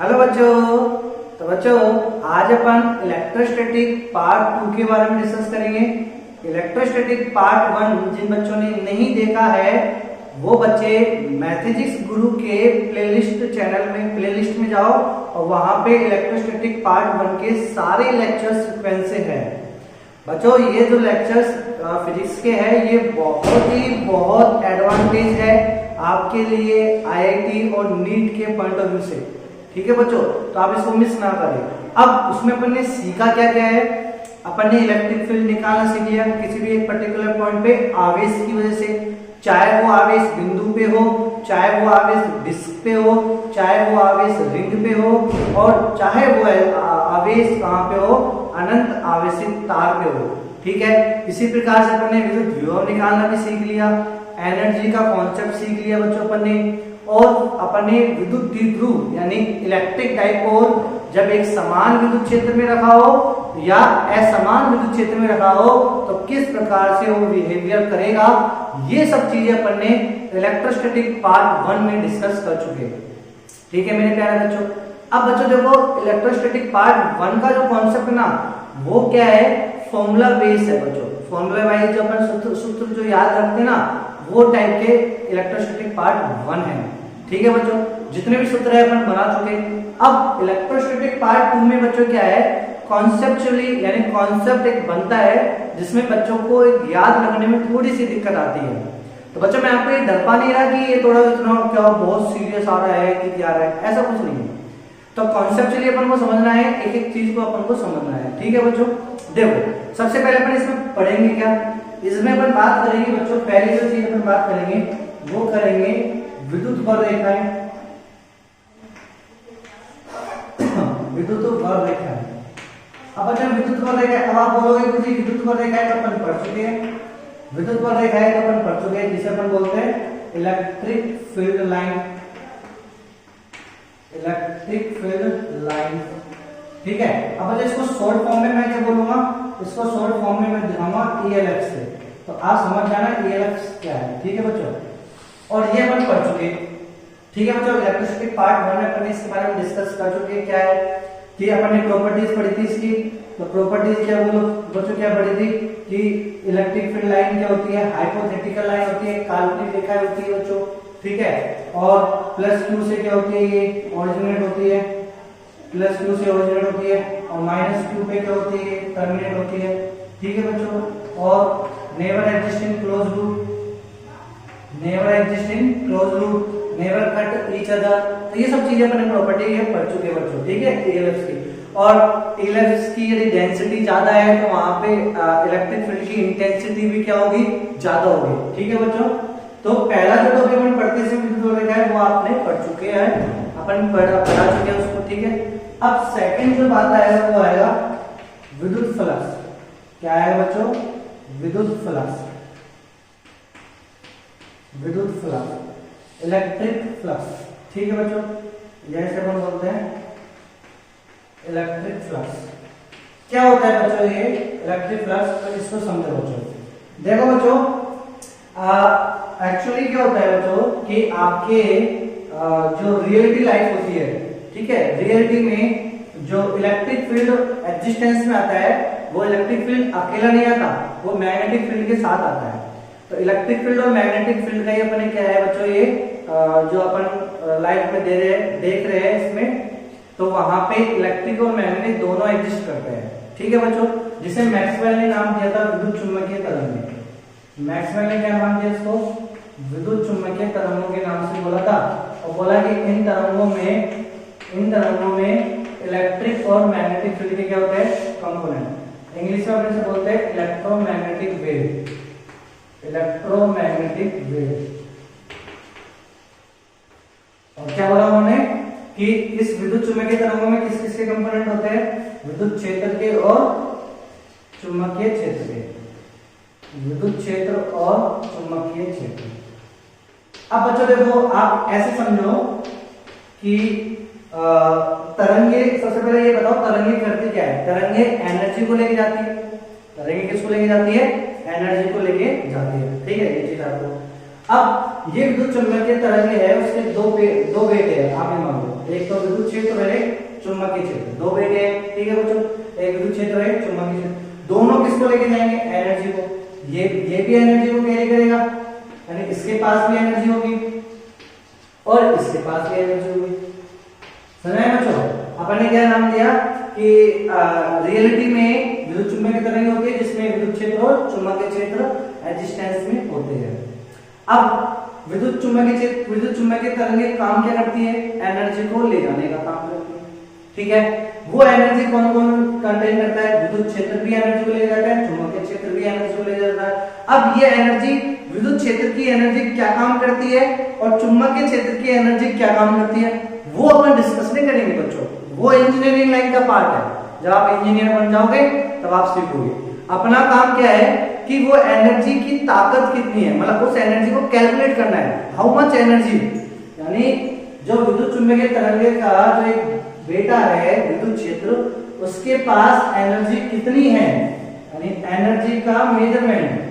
Hello बच्चों। तो बच्चों आज अपन इलेक्ट्रोस्टैटिक पार्ट 2 के बारे में डिस्कस करेंगे। इलेक्ट्रोस्टैटिक पार्ट 1 जिन बच्चों ने नहीं देखा है वो बच्चे मैथमेटिक्स गुरु के प्लेलिस्ट में जाओ और वहां पे इलेक्ट्रोस्टैटिक पार्ट 1 के सारे लेक्चर सीक्वेंस है। बच्चों ये जो लेक्चर्स फिजिक्स के हैं ये बहुत एडवांटेज है आपके लिए आईआईटी और नीट के पॉइंट ऑफ व्यू से। ठीक है बच्चों, तो आप इसको मिस ना करें। अब उसमें अपन ने सीखा क्या क्या है। अपन ने इलेक्ट्रिक फील्ड निकालना सीख लिया किसी भी एक पर्टिकुलर पॉइंट पे आवेश की वजह से, चाहे वो आवेश बिंदु पे हो, चाहे वो आवेश डिस्क पे हो, चाहे वो आवेश रिंग पे हो और चाहे वो आवेश कहाँ पे हो, अनंत आवेशित तार पे हो। ठीक है, इसी प्रकार से अपन ने विद्युत विभव निकालना भी सीख लिया, एनर्जी का कॉन्सेप्ट सीख लिया बच्चों अपन ने। और अपन ने विद्युत द्विध्रुव यानी इलेक्ट्रिक डाइपोल जब एक समान विद्युत क्षेत्र में रखा हो या असमान विद्युत क्षेत्र में रखा हो तो किस प्रकार से वो बिहेवियर करेगा, ये सब चीजें अपन ने इलेक्ट्रोस्टैटिक पार्ट 1 में डिस्कस कर चुके हैं। ठीक है मेरे प्यारे बच्चों। अब बच्चों देखो इलेक्ट्रोस्टैटिक पार्ट 1 का जो कॉन्सेप्ट है ना वो क्या है, फॉर्मूला बेस है बच्चों। फॉर्मूला वाइज जो अपन सूत्र जो याद रखते हैं ना वो टाइप के इलेक्ट्रोस्टैटिक पार्ट 1 है। ठीक है बच्चों, जितने भी सूत्र है अपन बना चुके। अब इलेक्ट्रोस्टैटिक पार्ट 2 में बच्चों क्या है, कॉन्सेप्चुअली यानी कॉन्सेप्ट एक बनता है जिसमें बच्चों को एक याद रखने में थोड़ी सी दिक्कत आती है। तो बच्चों मैं आपको ये डरपा नहीं रहा कि ये थोड़ा इतना क्या बहुत सीरियस आ रहा है कि क्या आ रहा है, ऐसा कुछ नहीं है। तो कॉन्सेप्चुअली अपन को समझना है, एक एक चीज को अपन को समझना है। ठीक है बच्चों, देखो सबसे पहले अपन इसमें पढ़ेंगे क्या, इसमें अपन बात करेंगे बच्चों, पहली जो चीज अपन बात करेंगे वो करेंगे विद्युत बल रेखाएं। विद्युत बल रेखाएं। अब बच्चों विद्युत बल रेखाएं, अब आप बोलोगे कि विद्युत बल रेखाएं तो अपन पढ़ चुके हैं। विद्युत बल रेखाएं तो अपन पढ़ चुके हैं जिसे अपन बोलते हैं electric field line. Electric field line. ठीक है, अब बच्चों इसको शॉर्ट फॉर्म में मैं क्या बोलूंगा, इसको शॉर्ट फॉर्म में मैं दिखाऊंगा ELF से, तो आप समझ जाना ELF क्या है। ठीक है बच्चों, और ये अपन पढ़ चुके। ठीक है बच्चों, इलेक्ट्रिसिटी पार्ट 1 में अपन इसके बारे में डिस्कस कर चुके। क्या है कि अपन ने प्रॉपर्टीज पढ़ी थी इसकी, तो प्रॉपर्टीज क्या बोलो बच्चों क्या पढ़ी थी कि इलेक्ट्रिक फील्ड लाइन क्या होती है, हाइपोथेटिकल लाइन होती है, काल्पनिक रेखा होती है बच्चों। ठीक है, और प्लस Q से क्या होती है, ये ओरिजिनेट होती है, प्लस Q से ओरिजिनेट होती है, और माइनस Q पे क्या होती है, टर्मिनेट होती है। ठीक है बच्चों, और never exist in close loop, never exist in close loop, never cut each other. तो ये सब चीजें अपने प्रॉपर्टी ये पढ़ चुके बच्चों। ठीक है, ELF की। और ELF की यदि डेंसिटी ज्यादा है तो वहां पे इलेक्ट्रिक फील्ड की इंटेंसिटी भी क्या होगी, ज्यादा होगी। ठीक है बच्चों, तो पहला जो टॉपिक अपन पढ़ते से विद्युत बल रेखाएं वो आपने पढ़ चुके हैं, अपन पढ़ा चुके हैं उसको। ठीक है, अब सेकंड जो बात आएगा वो आएगा विद्युत फ्लक्स। क्या आएगा बच्चों, विद्युत फ्लक्स। विद्युत फ्लक्स, इलेक्ट्रिक फ्लक्स। ठीक है बच्चों, जैसे अपन बोलते हैं इलेक्ट्रिक फ्लक्स। क्या होता है बच्चों ये इलेक्ट्रिक फ्लक्स, तो इसको समझो बच्चों। देखो बच्चों एक्चुअली क्या होता है बच्चों कि आपके जो रियलिटी लाइफ होती है, ठीक है, रियलिटी में जो इलेक्ट्रिक फील्ड एग्जिस्टेंस में आता है वो इलेक्ट्रिक फील्ड अकेला नहीं आता, वो मैग्नेटिक फील्ड के साथ आता है। तो इलेक्ट्रिक फील्ड और मैग्नेटिक फील्ड का ही अपन क्या है बच्चों, ये जो अपन लाइफ में देख रहे हैं इसमें, तो वहां पे इलेक्ट्रिक और मैग्नेटिक दोनों एग्जिस्ट करते हैं। ठीक है बच्चों, जिसे मैक्सवेल ने नाम दिया था विद्युत चुंबकीय तरंगें। मैक्सवेल ने क्या नाम दिया इसको, विद्युत चुंबकीय तरंगों के नाम से बोला था, और बोला कि इन तरंगों में इलेक्ट्रिक और मैग्नेटिक फील्ड के क्या होते हैं, कंपोनेंट। इंग्लिश में अपन से बोलते हैं इलेक्ट्रोमैग्नेटिक वेव। Electromagnetic wave. और क्या बोला उन्होंने कि इस विद्युत चुंबकीय तरंगों में किस किस के कंपोनेंट होते हैं, विद्युत क्षेत्र के और चुंबकीय क्षेत्र के। विद्युत क्षेत्र और चुंबकीय क्षेत्र। अब बच्चों देखो आप ऐसे समझो कि तरंगे, सबसे पहले ये बताओ तरंगे करती क्या है। तरंगे एनर्जी को लेके जाती है। तरंगे किसको लेके जाती है, एनर्जी को लेके जाती है। ठीक है, ये चीज आपको। अब ये विद्युत चुम्बकीय तरंग है, उसके दो बेटे हैं, आप ये मान लो, एक तो विद्युत क्षेत्र है, चुंबकीय क्षेत्र, दो बेटे हैं, ठीक है बच्चों, एक विद्युत क्षेत्र है, चुंबकीय क्षेत्र, दोनों किसको लेके जाएंगे, एनर्जी को, ये भी एनर्जी को कैरी करेगा, यानी इसके पास भी एनर्जी होगी और इसके पास भी एनर्जी होगी। समझ आया बच्चों? अपन ने क्या नाम दिया कि रियलिटी में विद्युत चुम्बकीय तरंग होती है जिसमें विद्युत क्षेत्र और चुंबकीय क्षेत्र रेजिस्टेंस में होते हैं। अब विद्युत चुम्बकीय तरंगें काम क्या करती है, एनर्जी को ले जाने का काम करती है, ठीक है। वो एनर्जी कौन कौन कंटेन करता है, विद्युत क्षेत्र भी एनर्जी को ले जाता है, चुंबकीय क्षेत्र भी एनर्जी को ले जाता है। अब ये एनर्जी, विद्युत क्षेत्र की एनर्जी क्या काम करती है और चुंबकीय क्षेत्र की एनर्जी क्या काम करती है, वो अपन डिस्कस नहीं करेंगे बच्चों, वो इंजीनियरिंग लाइन का पार्ट है। जब आप इंजीनियर बन जाओगे तब आप सीखोगे। अपना काम क्या है कि वो एनर्जी की ताकत कितनी है, मतलब उस एनर्जी को कैलकुलेट करना है, हाउ मच एनर्जी, यानी जो विद्युत चुम्बकीय तरंगे का जो एक बेटा है विद्युत क्षेत्र, उसके पास एनर्जी कितनी है, यानी एनर्जी का मेजरमेंट,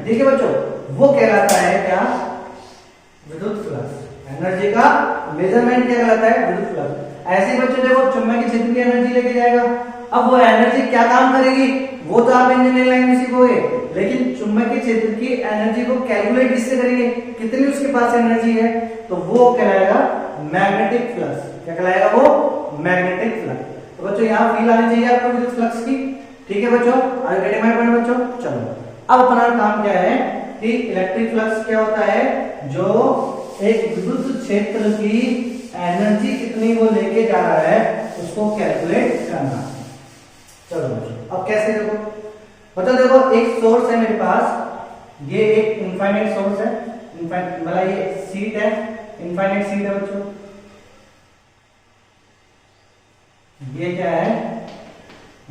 ठीक है बच्चों, वो कहलाता है क्या, विद्युत फ्लक्स। एनर्जी का मेजरमेंट क्या कहलाता है, विद्युत फ्लक्स। ऐसे बच्चों देखो चुंबकीय क्षेत्र की एनर्जी लेके जाएगा, अब वो एनर्जी क्या काम करेगी, वो तो आप इंजीनियरिंग लाइन में सीखोगे, लेकिन चुंबकीय क्षेत्र की एनर्जी को कैलकुलेट किससे करेंगे, कितनी उसके पास एनर्जी है, तो वो कहलाएगा मैग्नेटिक फ्लक्स। क्या कहलाएगा वो, मैग्नेटिक फ्लक्स। तो बच्चों यहाँ फील आनी चाहिए आपको विद्युत फ्लक्स की, ठीक है बच्चों, आगे गेट माय पॉइंट बच्चों। चलो अब अपना काम क्या है कि इलेक्ट्रिक फ्लक्स क्या होता है, जो एक विद्युत क्षेत्र की एनर्जी कितनी वो लेके जा रहा है उसको कैलकुलेट करना। चलो बच्चों अब कैसे, देखो एक सोर्स है मेरे पास, ये एक इनफाइनाइट सोर्स है, मतलब ये सीट है, इनफाइनाइट सीट है बच्चों। ये क्या है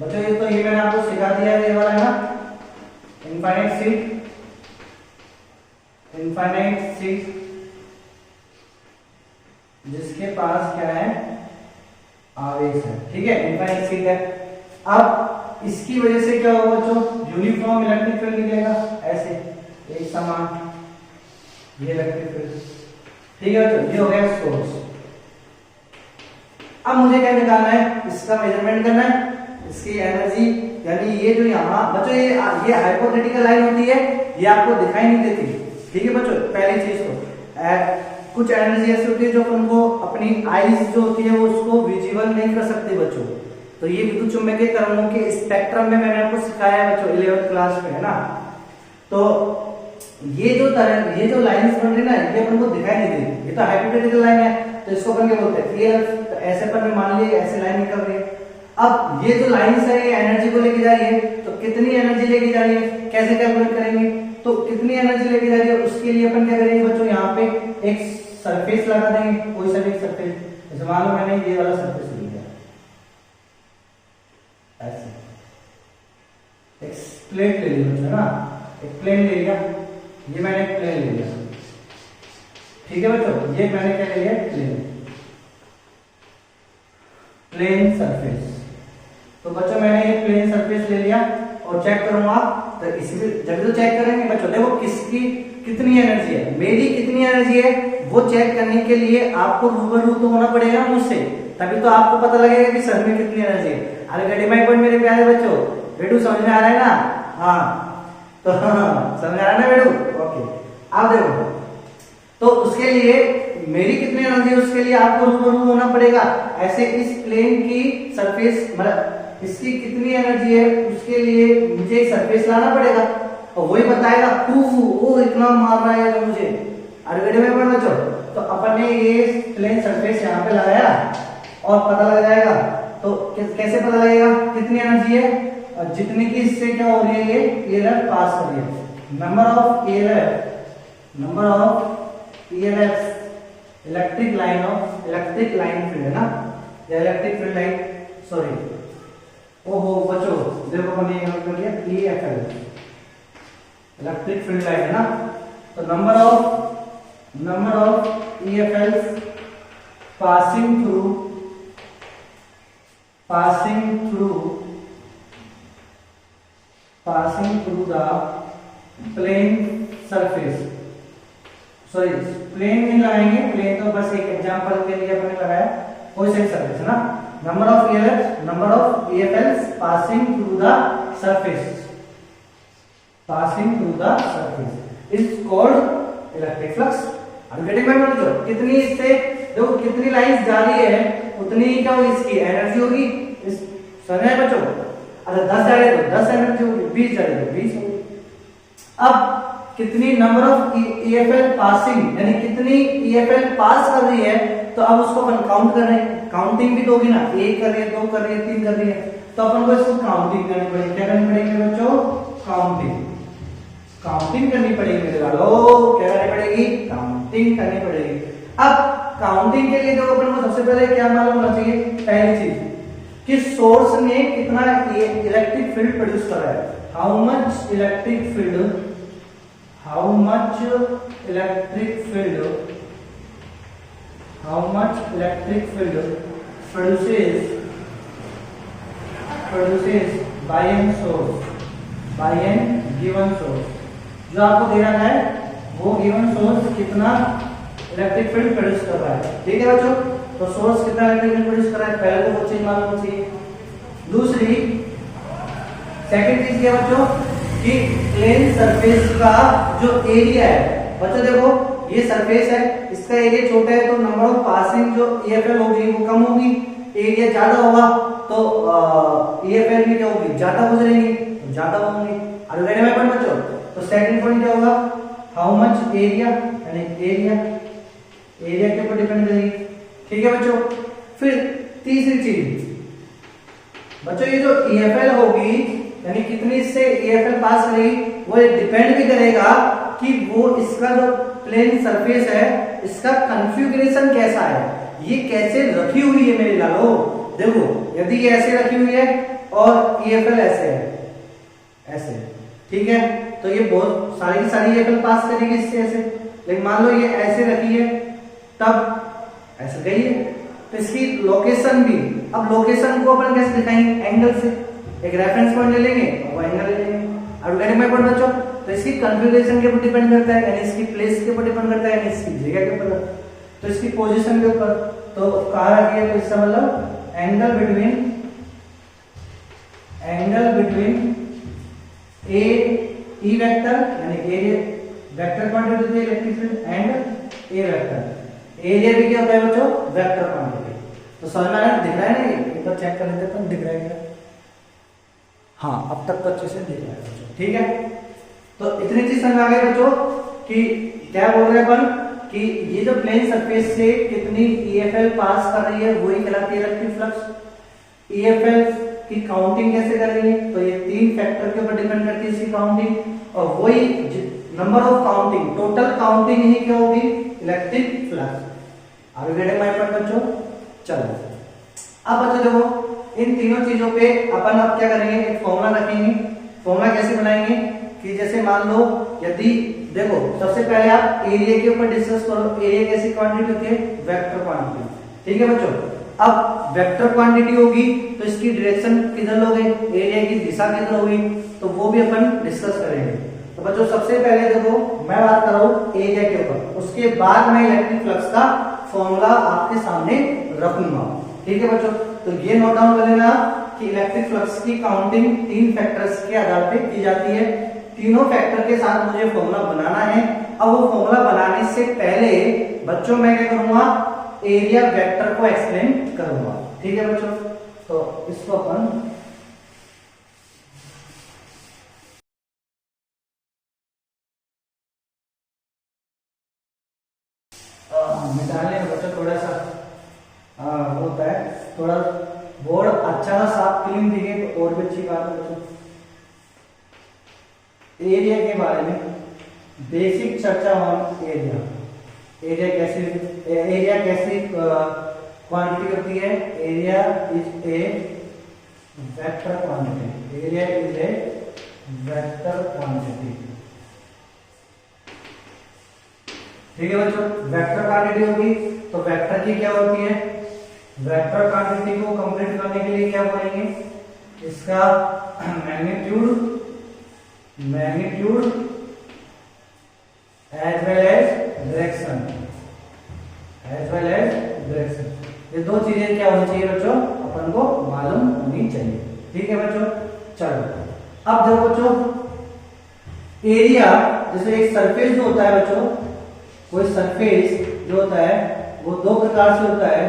बच्चों, ये तो ये मैंने आपको सिखा दिया है, ये वाला है ना इनफाइनाइट सीट, जिसके पास क्या है, आवेश है, ठीक है, इनफाइनाइट सीट है। अब इसकी वजह से क्या होगा बच्चों, यूनिफॉर्म इलेक्ट्रिक फील्ड निकलेगा, ऐसे एक समान ये इलेक्ट्रिक फील्ड, ठीक है बच्चों, ये हो गया सोर्स। अब मुझे क्या निकालना है, इसका मेजरमेंट करना है, इसकी एनर्जी, यानी ये जो यहाँ बच्चों ये हाइपोथेटिकल लाइन होती है, ये आपको दिखाई नहीं देती, ठीक है बच्चों। पहली चीज तो कुछ एनर्जी ऐसी होती है जो उनको अपनी आईज जो होती है वो उसको विजिबल नहीं कर सकते बच्चों। तो ये विद्युत चुम्बकीय तरंगों के स्पेक्ट्रम में मैंने आपको सिखाया है बच्चों 11th क्लास में, है ना। तो ये जो लाइंस बन रही ना, ये अपन को दिखाई नहीं देती, ये तो हाइपोथेटिकल लाइन है, तो इसको अपन क्या बोलते हैं, ये ऐसे पर में मान लिए ऐसे लाइन निकल रही है। अब ये जो लाइंस है ये एनर्जी को लेके जा रही है, तो कितनी एनर्जी लेके जा रही है, कैसे कैलकुलेट करेंगे, तो कितनी एनर्जी लेके जा रही है उसके लिए अपन क्या करेंगे बच्चों, यहाँ पे एक सरफेस लगा देंगे, कोई सा भी सरफेस, जैसे मान लो मैंने ये वाला सरफेस ले लिया, ऐसे एक प्लेट ले ली बच्चों ना, एक प्लेन ले लिया, ये मैंने एक प्लेन ले लिया, ठीक है बच्चों, ये मैंने क्या ले लिया, प्लेन सरफेस। तो बच्चों मैंने ये प्लेन सरफेस ले लिया और चेक करूंगा, तो इसी जब तो चेक करेंगे बच्चों, देखो किसकी कितनी एनर्जी है, मेरी कितनी एनर्जी है, वो चेक करने के लिए आपको रूबरू तो होना पड़ेगा मुझसे, तभी तो आपको पता लगेगा कि सर में कितनी एनर्जी है। अरे गड्डी माई पॉइंट मेरे प्यारे बच्चों, बेटू समझ में आ रहा है ना, हाँ तो समझ आ रहा है ना बेटू, ओके। अब देखो, तो उसके लिए मेरी कितनी एनर्जी है उसके लिए आपको रूबरू होना पड़ेगा, ऐसे इस प्लेन की सरफेस, मतलब इसकी कितनी एनर्जी है उसके लिए मुझे एक सरफेस लाना पड़ेगा, और वही बताएगा वो इतना मार रहा है तो मुझे, अरे गड्ढे में पड़ बच्चों। तो अपन ने ये प्लेन सरफेस यहाँ पे लगाया और पता लग जाएगा, तो कैसे पता लगेगा कितनी एनर्जी है, और जितनी की इससे क्या हो रही है, ये ELF पास कर रही है, number of ELF electric line field है ना, या इलेक्ट्रिक फील्ड लाइन, सॉरी ओहो बच्चों देखो मैंने यहाँ कर लिया EFL इलेक्ट्रिक फील्ड लाइन है ना, तो number of EFLs passing through passing through the plane surface, sorry plane नहीं लगाएंगे, प्लेन तो बस एक एग्जांपल के लिए अपने लगाया, कोई सा सरफेस है ना। Number of EFLs passing through the surface is called electric flux। अब गेटिंग पॉइंट बोलो, कितनी इससे देखो कितनी लाइंस जा रही है उतनी क्या होगी इसकी एनर्जी होगी, इस समझ में बच्चों। अगर 10 जा रहे तो 10 एनर्जी होगी, 20 जा रहे तो 20 होगी। अब कितनी नंबर ऑफ EFL पासिंग, यानी कितनी EFL पास कर रही है, तो अब उसको अपन काउंट कर रहे हैं, काउंटिंग भी तो होगी ना, 1 कर रही है, 2 कर रही है, 3 कर रही है, तो अपन को इसको काउंटिंग करनी पड़ेगी। क्या करनी पड़ेगी बच्चों? काउंटिंग करनी पड़ेगी मेरे वालों। क्या करनी पड़ेगी? काउंटिंग करनी पड़ेगी। अब काउंटिंग के लिए देखो अपन को सबसे पहले क्या मालूम होना चाहिए, पहली चीज कि सोर्स ने कितना इलेक्ट्रिक फील्ड प्रोड्यूस करा है, how much electric field produces by an given source। जो आपको दे रखा है वो गिवन सोर्स कितना इलेक्ट्रिक फील्ड प्रोड्यूस कर रहा है, ठीक है बच्चों। तो सोर्स कितना इलेक्ट्रिक फील्ड प्रोड्यूस कर रहा है, पहले तो वो चीज मालूम होनी चाहिए। दूसरी सेकंड चीज क्या बच्चों कि प्लेन सरफेस का जो एरिया है, बच्चों देखो ये सरफेस है, इसका एरिया छोटा है तो नंबर ऑफ पासिंग जो EFL होगी वो कम होगी, एरिया ज्यादा होगा तो EFL भी क्या होगी, ज्यादा गुजरेगी, तो ज्यादा होंगी। अगर वेरी में बच्चों तो सेकंड पॉइंट क्या होगा, हाउ मच एरिया, यानी एरिया के ऊपर डिपेंड करेगी, ठीक है बच्चों। फिर तीसरी चीज बच्चों ये जो EFL होगी यानी कितनी इससे EFL पास करेगी, वो डिपेंड भी करेगा कि वो इसका जो प्लेन सरफेस है इसका कॉन्फ़िगरेशन कैसा है, ये कैसे रखी हुई है मेरे लालो। देखो यदि ये ऐसे रखी हुई है और EFL ऐसे है, ऐसे, ठीक है, तो ये बहुत सारी की सारी EFL पास करेगी इससे ऐसे। लेकिन मान लो ये ऐसे रखी है तब ऐसे गई है, तो इसकी लोकेशन भी, अब लोकेशन को अपन कैसे दिखाएंगे, एंगल से, एक रेफरेंस पॉइंट ले लेंगे और वो एंगल ले लेंगे। अब वेरी पॉइंट बच्चों तो इसकी कॉन्फ़िगरेशन के ऊपर डिपेंड करता है, यानी इसकी प्लेस के ऊपर डिपेंड करता है, यानी इसकी जगह के ऊपर, तो इसकी पोजीशन के ऊपर। तो कहा रखी है, तो इसका मतलब एंगल बिटवीन ए ई वेक्टर यानी एरिया वेक्टर क्वांटिटी होती है electric field and A vector, area भी क्या होता है बच्चों, वेक्टर क्वांटिटी। तो समझ में आया, दिख रहा है ना, ये एक बार चेक कर लेते हैं, दिख रहा है, हाँ अब तक तो अच्छे से दिख रहा है बच्चों, ठीक है। तो इतनी चीज समझ आ गई बच्चों कि क्या बोल रहे हैं अपन कि ये जो प्लेन सरफेस से कितनी EFL पास कर रही है वही कहलाती है इलेक्ट्रिक फ्लक्स। EFL की काउंटिंग कैसे करेंगे, तो ये 3 फैक्टर के ऊपर डिपेंड करती है इसकी काउंटिंग, और वही number of counting, total counting ही क्या होगी, इलेक्ट्रिक फ्लक्स। आगे बढ़े हमारे पास बच्चों, चलो अब बच्चों देखो इन तीनों चीजों पे अपन अब क्या करेंगे, एक फॉर्मूला रखेंगे। फॉर्मूला कैसे बनाएंगे कि जैसे मान लो यदि देखो सबसे पहले आप एरिया के ऊपर डिस्कस करो, एरिया कैसी क्वांटिटी होती है, वेक्टर क्वांटिटी, ठीक है बच्चों। अब वेक्टर क्वांटिटी होगी तो इसकी डायरेक्शन किधर लोगे, एरिया की दिशा किधर होगी, तो वो भी अपन डिस्कस करेंगे। तो बच्चों सबसे पहले देखो मैं बात कर रहा हूं एरिया के ऊपर, उसके बाद मैं इलेक्ट्रिक फ्लक्स का फॉर्मूला आपके सामने रखूंगा, ठीक है बच्चों। तो ये नोट डाउन कर लेना कि इलेक्ट्रिक फ्लक्स की काउंटिंग 3 फैक्टर्स के आधार पे की जाती है। तीनों फैक्टर के साथ मुझे फॉर्मूला बनाना है। अब वो फॉर्मूला बनाने से पहले बच्चों मैं क्या करूंगा, एरिया वेक्टर को एक्सप्लेन करूंगा, ठीक है बच्चों। तो इसको अपन मिटाने में बच्चों थोड़ा सा होता है, थोड़ा बोर्ड अच्छा साफ क्लीन दिखे तो और भी अच्छी बात है बच्चों। एरिया के बारे में बेसिक चर्चा ऑन एरिया। एरिया कैसी क्वांटिटी होती है, area is a vector quantity, area is a vector quantity, ठीक है बच्चों। वेक्टर क्वांटिटी होगी तो वेक्टर की क्या होती है, वेक्टर क्वांटिटी को कंप्लीट करने के लिए क्या बोलेंगे, इसका magnitude as well as direction, ये दो चीजें क्या होनी चाहिए बच्चों, अपन को मालूम होनी चाहिए। ठीक है बच्चों, चलो अब देखो बच्चों, एरिया जैसे एक सरफेस जो होता है बच्चों, कोई सरफेस जो होता है वो दो प्रकार से होता है,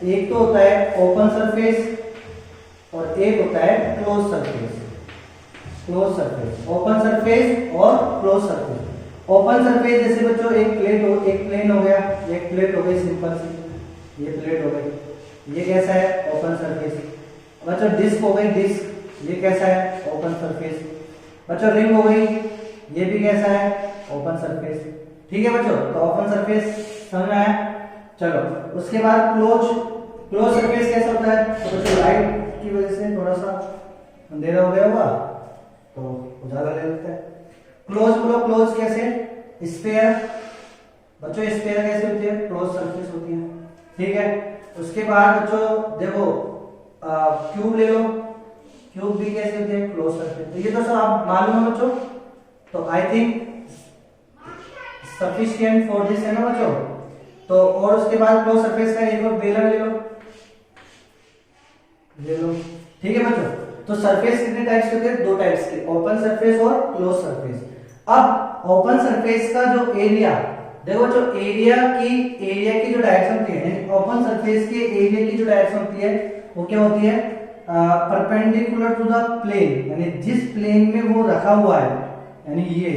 एक तो होता है ओपन सरफेस और एक होता है क्लोज सरफेस। ओपन सरफेस और क्लोज सरफेस। ओपन सरफेस जैसे बच्चों एक प्लेन हो गया, एक प्लेट हो गई सिंपल सी, ये प्लेट हो गई, ये कैसा है ओपन सरफेस। बच्चों डिस्क हो गई, डिस्क, ये कैसा है ओपन सरफेस। बच्चों रिंग हो गई, ये भी कैसा है ओपन सरफेस। ठीक है बच्चों, तो ओपन सरफेस समझ में आया। चलो उसके बाद क्लोज सरफेस कैसा होता है, तो बच्चों लाइट की वजह से थोड़ा सा अंधेरा हो गया होगा तो उजाला ले लेता है। क्लोज कैसे, स्फीयर, बच्चों स्फीयर कैसे होती है, क्लोज सरफेस होती है। ठीक है, उसके बाद बच्चों देखो क्यूब ले लो, क्यूब भी कैसे होती है क्लोज सरफेस। तो ये तो सब आप मालूम है बच्चों, तो I think sufficient for this है ना बच्चों। तो और उसके बाद क्लोज सरफेस का एक और बेलन ले लो। ठीक है बच्चों, तो सरफेस कितने टाइप्स के होते हैं, दो टाइप्स के, ओपन सरफेस और क्लोज सरफेस। अब ओपन सरफेस का जो एरिया देखो, जो एरिया की जो डायरेक्शन होती है, ओपन सरफेस के एरिया की जो डायरेक्शन होती है वो क्या होती है, परपेंडिकुलर टू द प्लेन, यानी जिस प्लेन में वो रखा हुआ है, यानी ये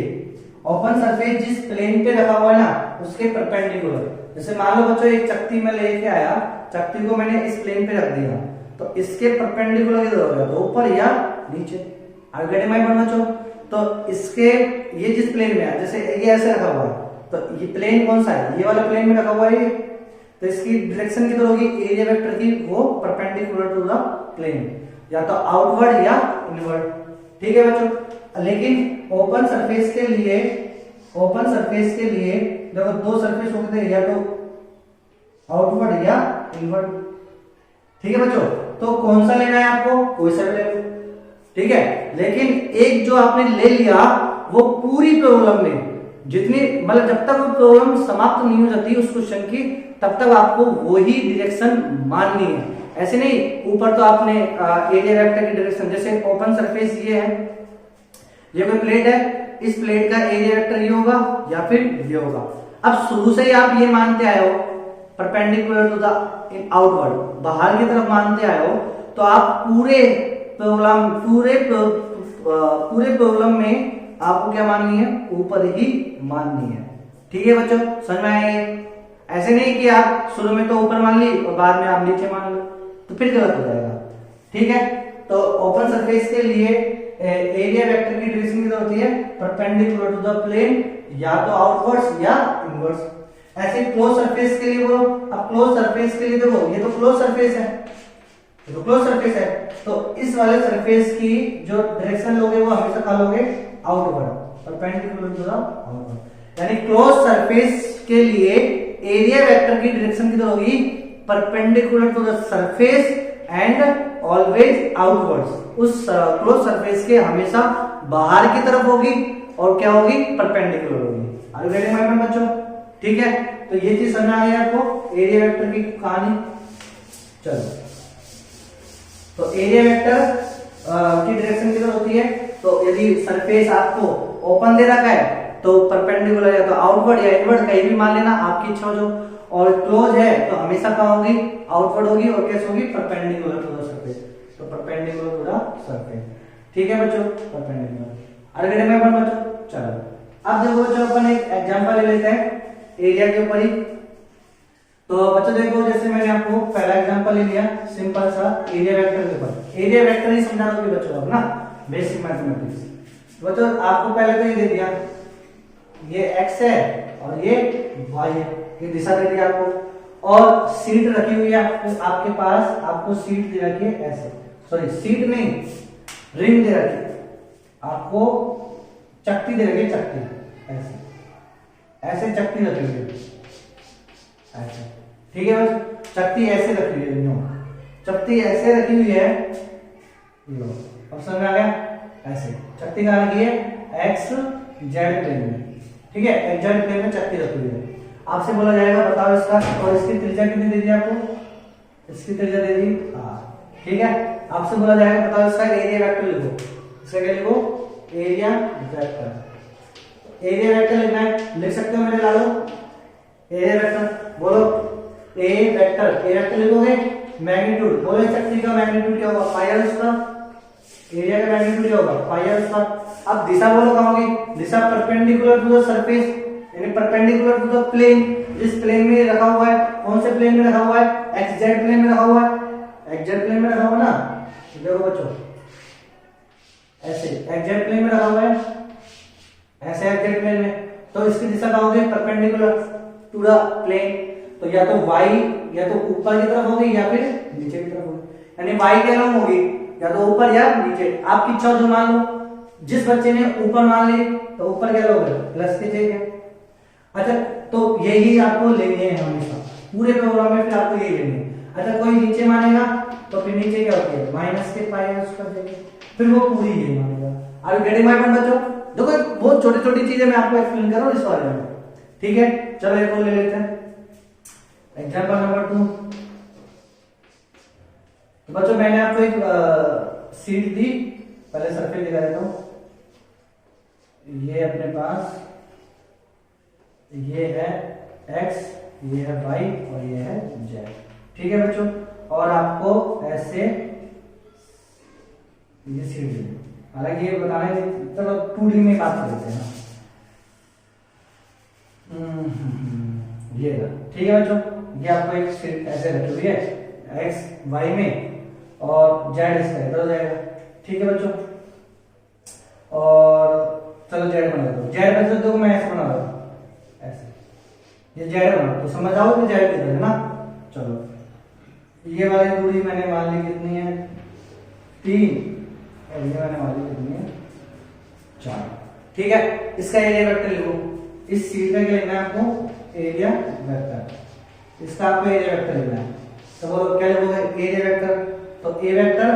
ओपन सरफेस जिस प्लेन पे रखा हुआ है ना उसके परपेंडिकुलर। जैसे मान लो बच्चों एक चक्ती में लेके आया, चक्ती को मैंने इस प्लेन पे रख दिया, तो इसके परपेंडिकुलर किधर होगा, तो ऊपर या नीचे। आगे बच्चों, तो इसके ये जिस प्लेन में है, जैसे ये ऐसे रखा हुआ है, तो ये प्लेन कौन सा है, ये वाला प्लेन में रखा हुआ है, तो इसकी डायरेक्शन किधर होगी, एरिया वेक्टर की, वो परपेंडिकुलर टू द प्लेन, या तो आउटवर्ड या इनवर्ड। ठीक है बच्चों, लेकिन ओपन सरफेस के लिए देखो दो सरफेस होते हैं, या तो आउटवर्ड या इनवर्ड। ठीक है बच्चों, तो कौन सा लेना है आपको, कोई सा भी ले लो। ठीक है, लेकिन एक जो आपने ले लिया वो पूरी प्रॉब्लम में जितनी, मतलब जब तक वो प्रॉब्लम समाप्त नहीं हो जाती उस क्वेश्चन की, तब तक आपको वही डायरेक्शन माननी है। ऐसे नहीं ऊपर तो आपने एरिया वेक्टर की डायरेक्शन, जैसे ओपन सरफेस ये है, ये कोई प्लेट है, इस प्लेट का एरिया वेक्टर ये होगा या फिर ये होगा। अब शुरू से ही आप ये मानते आए हो परपेंडिकुलर टू द आउटवर्ड, बाहर की तरफ मानते आए हो, तो आप पूरे प्रॉब्लम में आपको क्या माननी है, ऊपर ही माननी है। ठीक है बच्चों, समझ में आया ये। ऐसे नहीं कि आप शुरू में तो ऊपर मान ली और बाद में आप नीचे मान लो, तो फिर गलत हो जाएगा। ठीक है, तो ओपन सरफेस के लिए एरिया वेक्टर की डायरेक्शन किधर होती है, परपेंडिकुलर टू द प्लेन, या तो आउटवर्ड्स या इनवर्ड्स। ऐसे क्लोज सरफेस के लिए बोलो, अब क्लोज सरफेस के लिए देखो, ये तो क्लोज सरफेस है, तो क्लोज सरफेस है, तो इस वाले सरफेस की जो डायरेक्शन लोगे वो हमेशा क्या लोगे, outward, perpendicular to the outward. यानी क्लोज सरफेस के लिए एरिया वेक्टर की डायरेक्शन किधर होगी, perpendicular to the surface and always outwards. उस क्लोज सरफेस के हमेशा बाहर की तरफ होगी और क्या होगी, परपेंडिकुलर होगी। Are you getting my point बच्चों। ठीक है, तो ये चीज समझ आ गई आपको एरिया वेक्टर की कहानी। चलो, तो एरिया वेक्टर की डायरेक्शन किधर होती है, तो यदि सरफेस आपको ओपन दे रखा है तो परपेंडिकुलर या तो आउटवर्ड या इनवर्ड कहीं भी मान लेना, आपकी इच्छा हो जो। और क्लोज है तो हमेशा क्या होगी, आउटवर्ड होगी, और कैसे होगी, परपेंडिकुलर टू द सरफेस, तो परपेंडिकुलर टू द सरफेस। ठीक है बच्चों, परपेंडिकुलर। अरे में बच्चों, चलो अब देखो बच्चों अपन एक एग्जांपल ले लेते हैं एरिया के ऊपर ही। तो बच्चों देखो, जैसे मैंने आपको पहला एग्जांपल ले लिया सिंपल सा एरिया वेक्टर के ऊपर। एरिया वेक्टर ही समझा दोगे बच्चों अब ना, बेसिक मैथमेटिक्स। बच्चों आपको पहले तो ये दे दिया, ये x है और ये y है, ये दिशा दे दी आपको, और सीट रखी हुई है आपके पास, आपको सीट दे रखी है ऐसे, सॉरी सीट नहीं, रिंग दे रखी है आपको, चक्ति दे रखी है, चक्ति ऐसे ऐसे चक्ति रखी हुई है ऐसे। ठीक है बस, चकती ऐसे रखी हुई है, चकती ऐसे रखी हुई है, लो अब समझ में आ गया। ऐसे चकती कहाँ रखी है, एक्स जेड प्लेन में, ठीक है, एक्स जेड प्लेन में चकती रखी हुई है। आपसे बोला जाएगा बताओ इसका, और इसकी त्रिज्या कितनी दे दी आपको, इसकी त्रिज्या दे दी हाँ, ठीक है। आपसे बोला जाएगा बताओ इसका एरिया वेक्टर लिखो, इसका क्या लिखो, एरिया वेक्टर। एरिया वेक्टर लिखना है, लिख सकते हो मेरे लालो, एरिया वेक्टर बोलो, ए वेक्टर लिखोगे, मैग्नीट्यूड बोलो, इस चकती का मैग्नीट्यूड क्या होगा, पाई आर उसका, एरिया का मैग्नीट्यूड क्या होगा, पाई आर उसका। अब दिशा बोलो कहाँ होगी, दिशा परपेंडिकुलर टू द सरफेस, यानी परपेंडिकुलर टू द प्लेन, जिस प्लेन में रखा हुआ है, कौन से प्लेन में रखा हुआ है, एक्स जेड प्लेन में रखा हुआ है, एक्स जेड प्लेन में रखा हुआ ना, देखो बच्चों ऐसे एक्स जेड प्लेन में रखा हुआ है, ऐसे एक्स जेड प्लेन में, तो इसकी दिशा कहाँ होगी, परपेंडिकुलर टू द प्लेन, तो या तो y या तो ऊपर की तरफ होगी या फिर नीचे की तरफ होगी, यानी y के अलग होगी, या तो ऊपर या नीचे, आपकी इच्छा जो मान लो। जिस बच्चे ने ऊपर मान ली तो ऊपर क्या लोगे, प्लस के ठीक है। अच्छा तो यही आपको लेने हैं हमेशा पूरे प्रोग्राम में, फिर आपको यही लेने हैं। अच्छा कोई नीचे मानेगा तो फिर नीचे क्या होती है, माइनस के पाई आर उसका देंगे, फिर वो पूरी ये मानेगा। Are you getting my point बच्चों? देखो बहुत छोटी छोटी चीजें मैं आपको एक्सप्लेन कर रहा हूँ इस बारे में, ठीक है। चलो एक और ले लेते हैं, एग्जाम्पल नंबर 2। तो बच्चों मैंने आपको एक सीट दी, पहले सर्कल दिखा देता हूं, ये अपने पास ये है x, ये है y और ये है z, ठीक है बच्चों। और आपको ऐसे ये सीट दी, हालांकि ये बताना है, चलो 2D में बात कर लेते हैं। ये ठीक है बच्चों, ये आपको एक सीट ऐसे रखी हुई है x y में और z इसका इधर हो जाएगा, ठीक है बच्चों। और चलो z बना दो, z बच्चों देखो मैं ऐसे बना रहा हूं, ऐसे ये z बना, तो समझ आओ कि z किधर है ना। चलो ये वाली दूरी मैंने मान ली कितनी है, 3, और ये मैंने मान ली कितनी है, 4, ठीक है। इसका एरिया वेक्टर लिखो, इस सीट का क्या लिखना है आपको, एरिया वेक्टर, इसका आपको एरिया वेक्टर लिखना है। तो बोलो क्या लिखोगे, एरिया वेक्टर, तो ए वेक्टर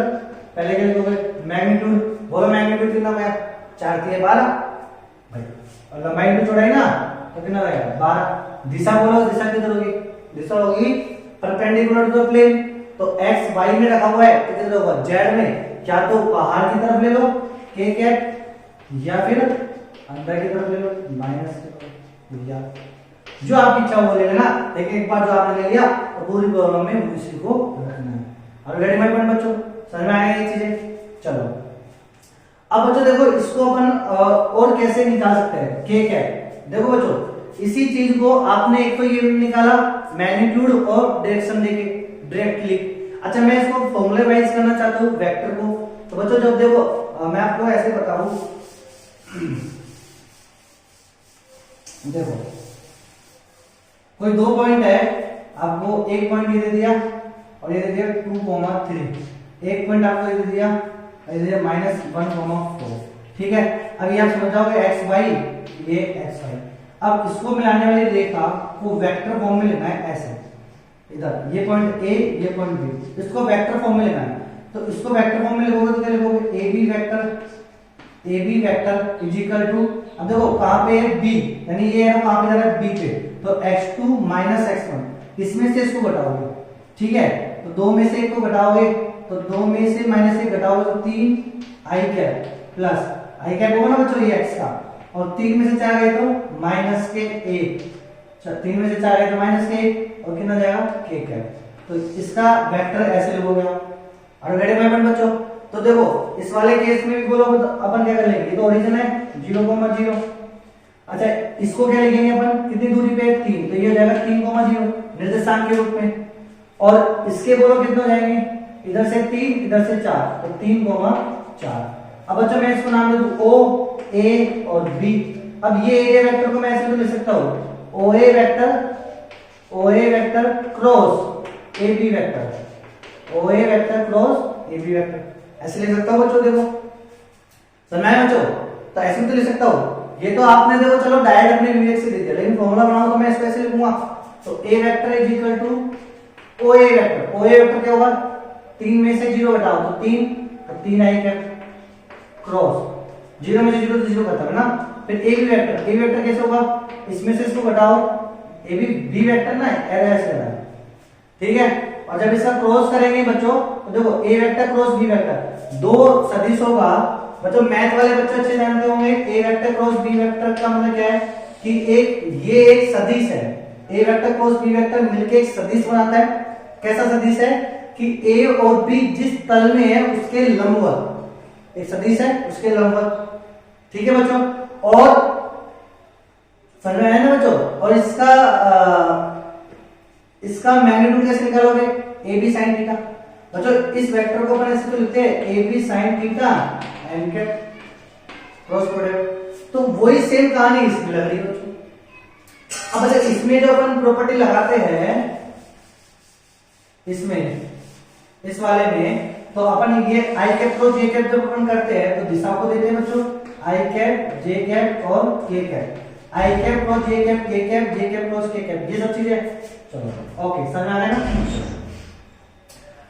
पहले क्या लिखोगे, मैग्नीट्यूड, बोलो मैग्नीट्यूड कितना होगा, 4 3 12 भाई, और लंबाई भी चौड़ाई ना, तो कितना रहेगा 12। दिशा बोलो, दिशा किधर होगी, दिशा होगी परपेंडिकुलर टू द प्लेन, तो x y में रखा हुआ है तो किधर होगा, z में, या तो बाहर की तरफ ले लो k कैट, या फिर अंदर की तरफ ले लो माइनस की तरफ, या जो आपकी इच्छा वो ले लेना, लेकिन एक बार जो आपने ले लिया तो पूरी प्रॉब्लम में उसी को रखना है। और रेडी माय पॉइंट बच्चों, समझ में आएगा ये चीजें। चलो अब बच्चों देखो इसको अपन और कैसे निकाल सकते हैं, k कैट। देखो बच्चों इसी चीज को आपने एक तो ये निकाला मैग्नीट्यूड और डायरेक्शन देके डायरेक्टली। अच्छा मैं इसको फॉर्मूले वाइज करना चाहता हूँ वेक्टर को, तो बच्चों जब देखो मैं आपको ऐसे बताऊं, देखो कोई 2 पॉइंट है, आपको एक पॉइंट ये दे दिया और ये दे दिया 2,3, एक पॉइंट आपको ये दे दिया -1,4, ठीक है। अब ये आप समझ जाओगे एक्स वाई, ये एक्स वाई। अब इसको मिलाने वाली रेखा को वेक्टर फॉर्म में लिखना है, ऐसे इधर ये पॉइंट ए ये पॉइंट बी, इसको वेक्टर फॉर्म में लिखना है। तो इसको वेक्टर फॉर्म में लिखोगे तो क्या लिखोगे, A B vector is equal to, अब देखो कहां पे है बी, यानी ये है कहां पे जा रहा है बी पे, तो x2 x1, इसमें से इसको घटाओगे, ठीक है। तो 2 में से 1 को घटाओगे, तो 2 में से -1 घटाओगे तो 3 i cap plus i cap होगा ना बच्चों ये x का, और 3 में से 4 गए तो -1, 3 में से 4 गए तो -1 और कितना जाएगा k कैप। तो इसका वेक्टर ऐसे लिखोगे आप। और रेडी माय पॉइंट बच्चों, तो देखो इस वाले केस में भी बोलो अपन क्या कर लेंगे, ये तो ओरिजिन है 0,0। अच्छा इसको क्या लिखेंगे अपन, कितनी दूरी पे 3, तो ये हो जाएगा 3,0 निर्देशांक के रूप में। और इसके बोलो कितने हो जाएंगे, इधर से 3 इधर से 4, तो 3,4। अब बच्चों मैं इसको नाम दे दूं O A और B। अब ये एरिया वेक्टर को मैं ऐसे तो लिख सकता हूं OA vector cross AB vector, OA vector cross AB vector, ऐसे लिख सकता हूं बच्चों। देखो समझ में आया बच्चों, तो ऐसे तो लिख सकता हूं। ये तो आपने देखो चलो डायरेक्ट अपने विवेक से दे दिया, लेकिन फॉर्मूला बनाओ तो मैं इसको ऐसे लिखूंगा, तो A vector is equal to OA vector, OA vector क्या होगा, 3 में से 0 घटाओ तो 3, तो 3 आई कैप क्रॉस 0 में से 0 तो 0 करता है ना। फिर AB वेक्टर, AB वेक्टर कैसे होगा, इसमें से इसको घटाओ, AB B वेक्टर ना ऐसे करना, ठीक है। और जब इसका क्रॉस करेंगे बच्चों तो देखो A vector cross B vector, दो सदिश होगा बच्चों। मैथ वाले बच्चे अच्छे जानते होंगे A vector cross B vector का मतलब क्या है कि ये एक सदिश है, A vector cross B vector मिलके एक सदिश बनाता है। कैसा सदिश है कि A और B जिस तल में है उसके लंबवत एक सदिश है, उसके लंबवत, ठीक है बच्चों। और समझ में आया ना बच्चों। और इसका मैग्नीट्यूड कैसे निकालोगे, AB sin थीटा। बच्चों इस वेक्टर को अपन ऐसे तो लिखते हैं AB sin theta n cap cross product. तो वही सेम कहानी इसमें लग रही है बच्चों। अब अच्छा इसमें जो अपन प्रॉपर्टी लगाते हैं, इसमें इस वाले में तो अपन ये आई कैप क्रॉस जे कैप जब अपन करते हैं तो दिशा को देते हैं बच्चों, आई कैप जे कैप और के कैप, आई कैप क्रॉस जे कैप, के कैप जे कैप क्रॉस के कैप, ये सब चीजें। चलो ओके समझ आ रहा है ना।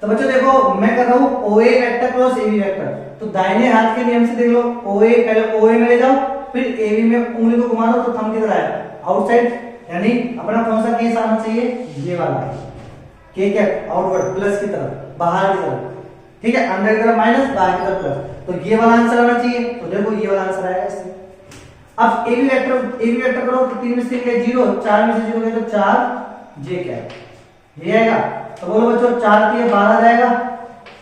तो बच्चों देखो मैं कर रहा हूं OA vector cross AB vector, तो दाहिने हाथ के नियम से देख लो, OA पहले OA में ले जाओ, फिर AB में उंगली को घुमा दो तो थंब किधर आएगा, आउटसाइड, यानी अपना कौन सा केस आना चाहिए, ये वाला के कैप आउटवर्ड प्लस की तरफ, बाहर की तरफ, ठीक है। अंदर की तरफ माइनस, बाहर की तरफ प्लस, तो ये वाला आंसर आना चाहिए। तो देखो ये वाला आंसर आएगा इससे। अब AB वेक्टर करो तो 3 में से 0, 4 में से 0 गए तो 4 जे कैप, ये आएगा। तो बोलो बच्चों 4 3 12 जाएगा,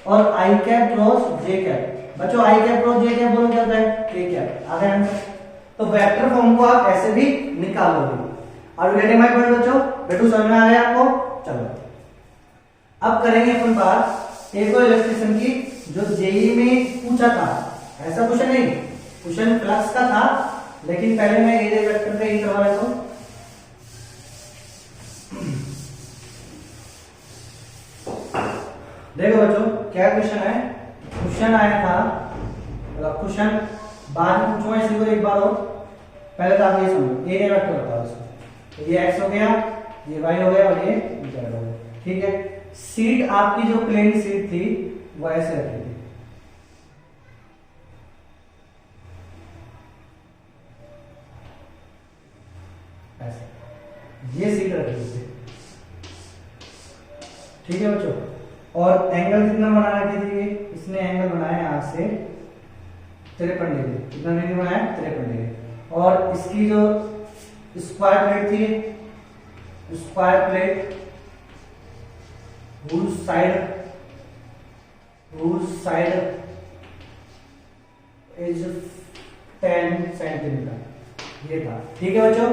और आई कैप क्रॉस जे कैप, बच्चों आई कैप क्रॉस जे कैप बोलो क्या होता है, के कैप, आ गया आंसर। तो वेक्टर फॉर्म को आप ऐसे भी निकालोगे। और गेटिंग माय पॉइंट बच्चों, बेटू समझ में आ गया आपको। चलो अब करेंगे अपन बात एक और इलस्ट्रेशन की जो जेईई में पूछा था। ऐसा क्वेश्चन नहीं, क्वेश्चन फ्लक्स का था, लेकिन पहले मैं एरिया वेक्टर पे ही करवा लेता हूं। देखो बच्चों क्या क्वेश्चन है, क्वेश्चन आया था, क्वेश्चन बाद में पूछूंगा इसी को एक बार और, पहले तो आप ये समझो एरिया वेक्टर बताओ इसको। तो ये x हो गया, ये y हो गया और ये z हो गया, ठीक है। सीट आपकी जो प्लेन सीट थी वो ऐसे रखी थी, ऐसे ये सीट रखी थी, ठीक है बच्चों। और एंगल कितना बना रखी थी, इसने एंगल बनाया यहां से 53 डिग्री, कितना डिग्री बनाया 53 डिग्री। और इसकी जो स्क्वायर प्लेट थी, square plate whose side is 10 centimetre, ये था, ठीक है बच्चों।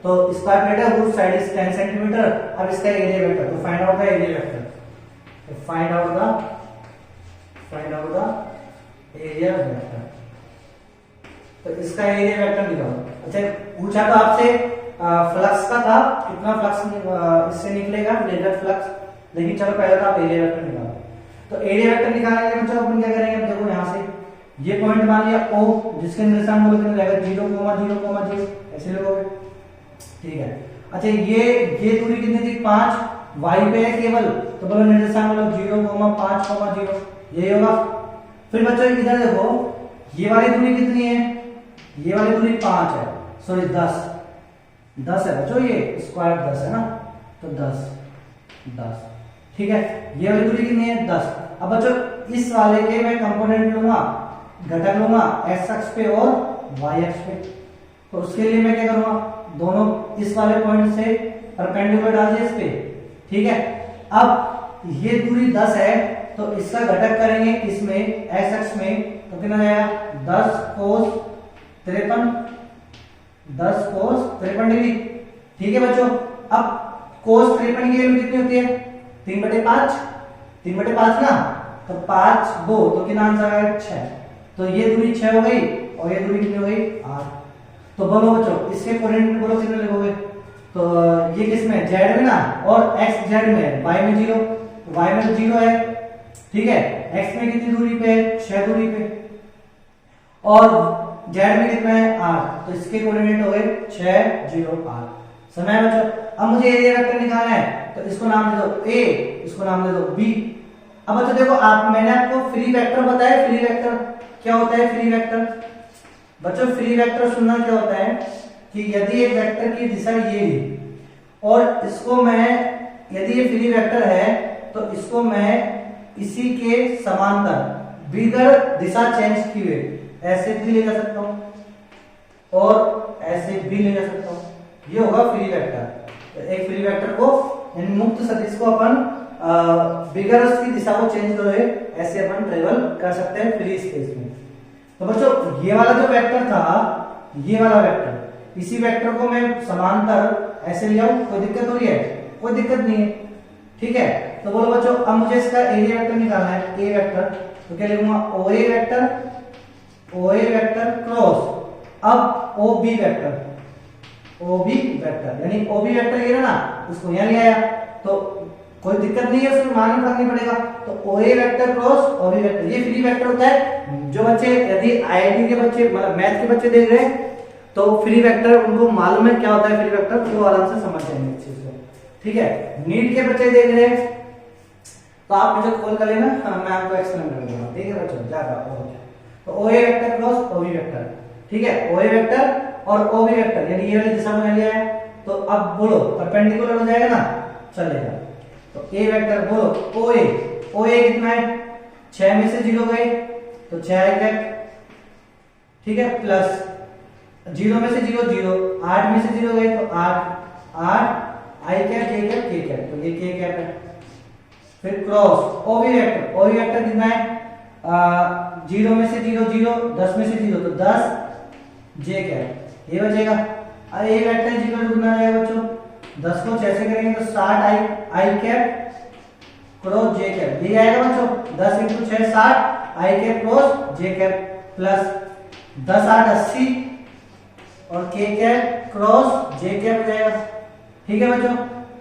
तो स्क्वायर प्लेट है whose side is 10 सेंटीमीटर। अब इसका एरिया वेक्टर, तो find out the area vector, तो find out the area vector. तो इसका एरिया वेक्टर निकालो। अच्छा पूछा तो आपसे फ्लक्स का था, कितना फ्लक्स इससे निकलेगा, लेजर फ्लक्स, लेकिन चलो पहले तो आप एरिया वेक्टर निकालो। तो एरिया वेक्टर निकालने के बच्चों अपन क्या करेंगे, अब देखो यहाँ से ये पॉइंट मान लिया O, जिसके निर्देशांक बोलो कितना रहेगा 0,0,0, ऐसे लोगे, ठीक है। अच्छा ये दूरी कितनी थी 5, y पे है केवल, तो बोलो निर्देशांक बोलो 0,5,0, यही होगा। फिर बच्चों इधर देखो ये वाली दूरी कितनी है, ये वाली दूरी 5 है, सॉरी 10 है बच्चों, ये स्क्वायर 10 है ना, तो 10, ठीक है। ये वाली दूरी कितनी है 10। अब बच्चों इस वाले के मैं कंपोनेंट लूंगा, घटक लूंगा x अक्ष पे और y अक्ष पे। तो उसके लिए मैं क्या करूंगा, दोनों इस वाले पॉइंट से परपेंडिकुलर डाल दिया इस पे, ठीक है। अब ये दूरी 10 है, तो इसका घटक करेंगे इसमें x अक्ष में, तो कितना जाएगा 10 cos 53 डिग्री, ठीक है बच्चों। अब cos 53 की वैल्यू कितनी होती है 3/5 ना, तो 5 2, तो कितना आंसर आएगा 6। तो ये दूरी 6 हो गई और ये दूरी कितनी हो गई 8। तो बोलो बच्चों इसके कोऑर्डिनेट बोलो कितने लिखोगे, तो ये किस में z में ना, और x z में, y में 0, y में 0 है, ठीक है। x में कितनी दूरी पे है 6 दूरी पे, और z में कितना है 8, तो इसके कोऑर्डिनेट हो गए 6 0 8। समझ आया बच्चों? अब मुझे एरिया वेक्टर निकालना है, तो इसको नाम दे दो ए, इसको नाम दे दो बी। अब बच्चों देखो, मैंने आपको फ्री वेक्टर बताया। फ्री वेक्टर क्या होता है? फ्री वेक्टर बच्चों, फ्री वेक्टर सुनना क्या होता है कि यदि एक वेक्टर की दिशा ये है और इसको मैं, यदि ये फ्री वेक्टर है तो इसको मैं इसी के समांतर बिगर दिशा चेंज किए ऐसे भी ले जा सकता हूं और ऐसे भी ले जा सकता हूं। ये होगा फ्री वेक्टर। एक फ्री वेक्टर को यानी मुक्त सदिश को अपन बिगर उसकी दिशा को चेंज करे ऐसे अपन ट्रेवल कर सकते हैं फ्री स्पेस में। तो बच्चों ये वाला जो वेक्टर था, ये वाला वेक्टर, इसी वेक्टर को मैं समांतर ऐसे ले आऊं, कोई दिक्कत हो रही है? कोई दिक्कत नहीं है, ठीक है। तो बोलो बच्चों, अब मुझे इसका एरिया वेक्टर निकालना है, ए वेक्टर। तो क्या लिखूंगा? O A vector, O A vector cross अब O B vector, O B vector यानी ओ बी वेक्टर ये ना, उसको यहां ले आया तो कोई दिक्कत नहीं है, उसको मान रखना पड़ेगा। तो O A vector cross O B vector, ये फ्री वेक्टर होता है। जो बच्चे यदि आईआईटी के बच्चे मतलब मैथ के बच्चे देख रहे हैं तो फ्री वेक्टर उनको मालूम है क्या होता है फ्री वेक्टर, तो वो आराम से समझ जाएंगे इस चीज को, ठीक है। नीट के बच्चे देख रहे हैं तो आप मुझे कॉल कर लेना, मैं आपको एक्सप्लेन कर दूंगा, ठीक है बच्चों। ज्यादा तो O A vector cross O B vector, ठीक है। ओ ए वेक्टर और ओ बी वेक्टर यानी ये वाली दिशा में लिया है, तो अब बोलो परपेंडिकुलर हो जाएगा ना, चलेगा। तो ए वेक्टर बोलो ओ ए कितना है? 6 में से 0 गए तो 6 आएगा, ठीक है, प्लस 0 में से 0 0, 8 में से 0 गए तो 8 आई कैप जे कैप के कैप, तो ये के कैप है। फिर क्रॉस ओ बी वेक्टर कितना है? 0 में से 0 0, 10 में से 0 तो 10 जे कैप, ये बचेगा। अब ए वेक्टर जीरो कितना आ जाएगा बच्चों? 10 को 6 से करेंगे तो 60 आई कैप क्रॉस जे कैप, ये आएगा बच्चों 10 × 6 60 आई कैप क्रॉस जे कैप प्लस 10 8 80 और के कैप क्रॉस जे कैप हो जाएगा, ठीक है बच्चों।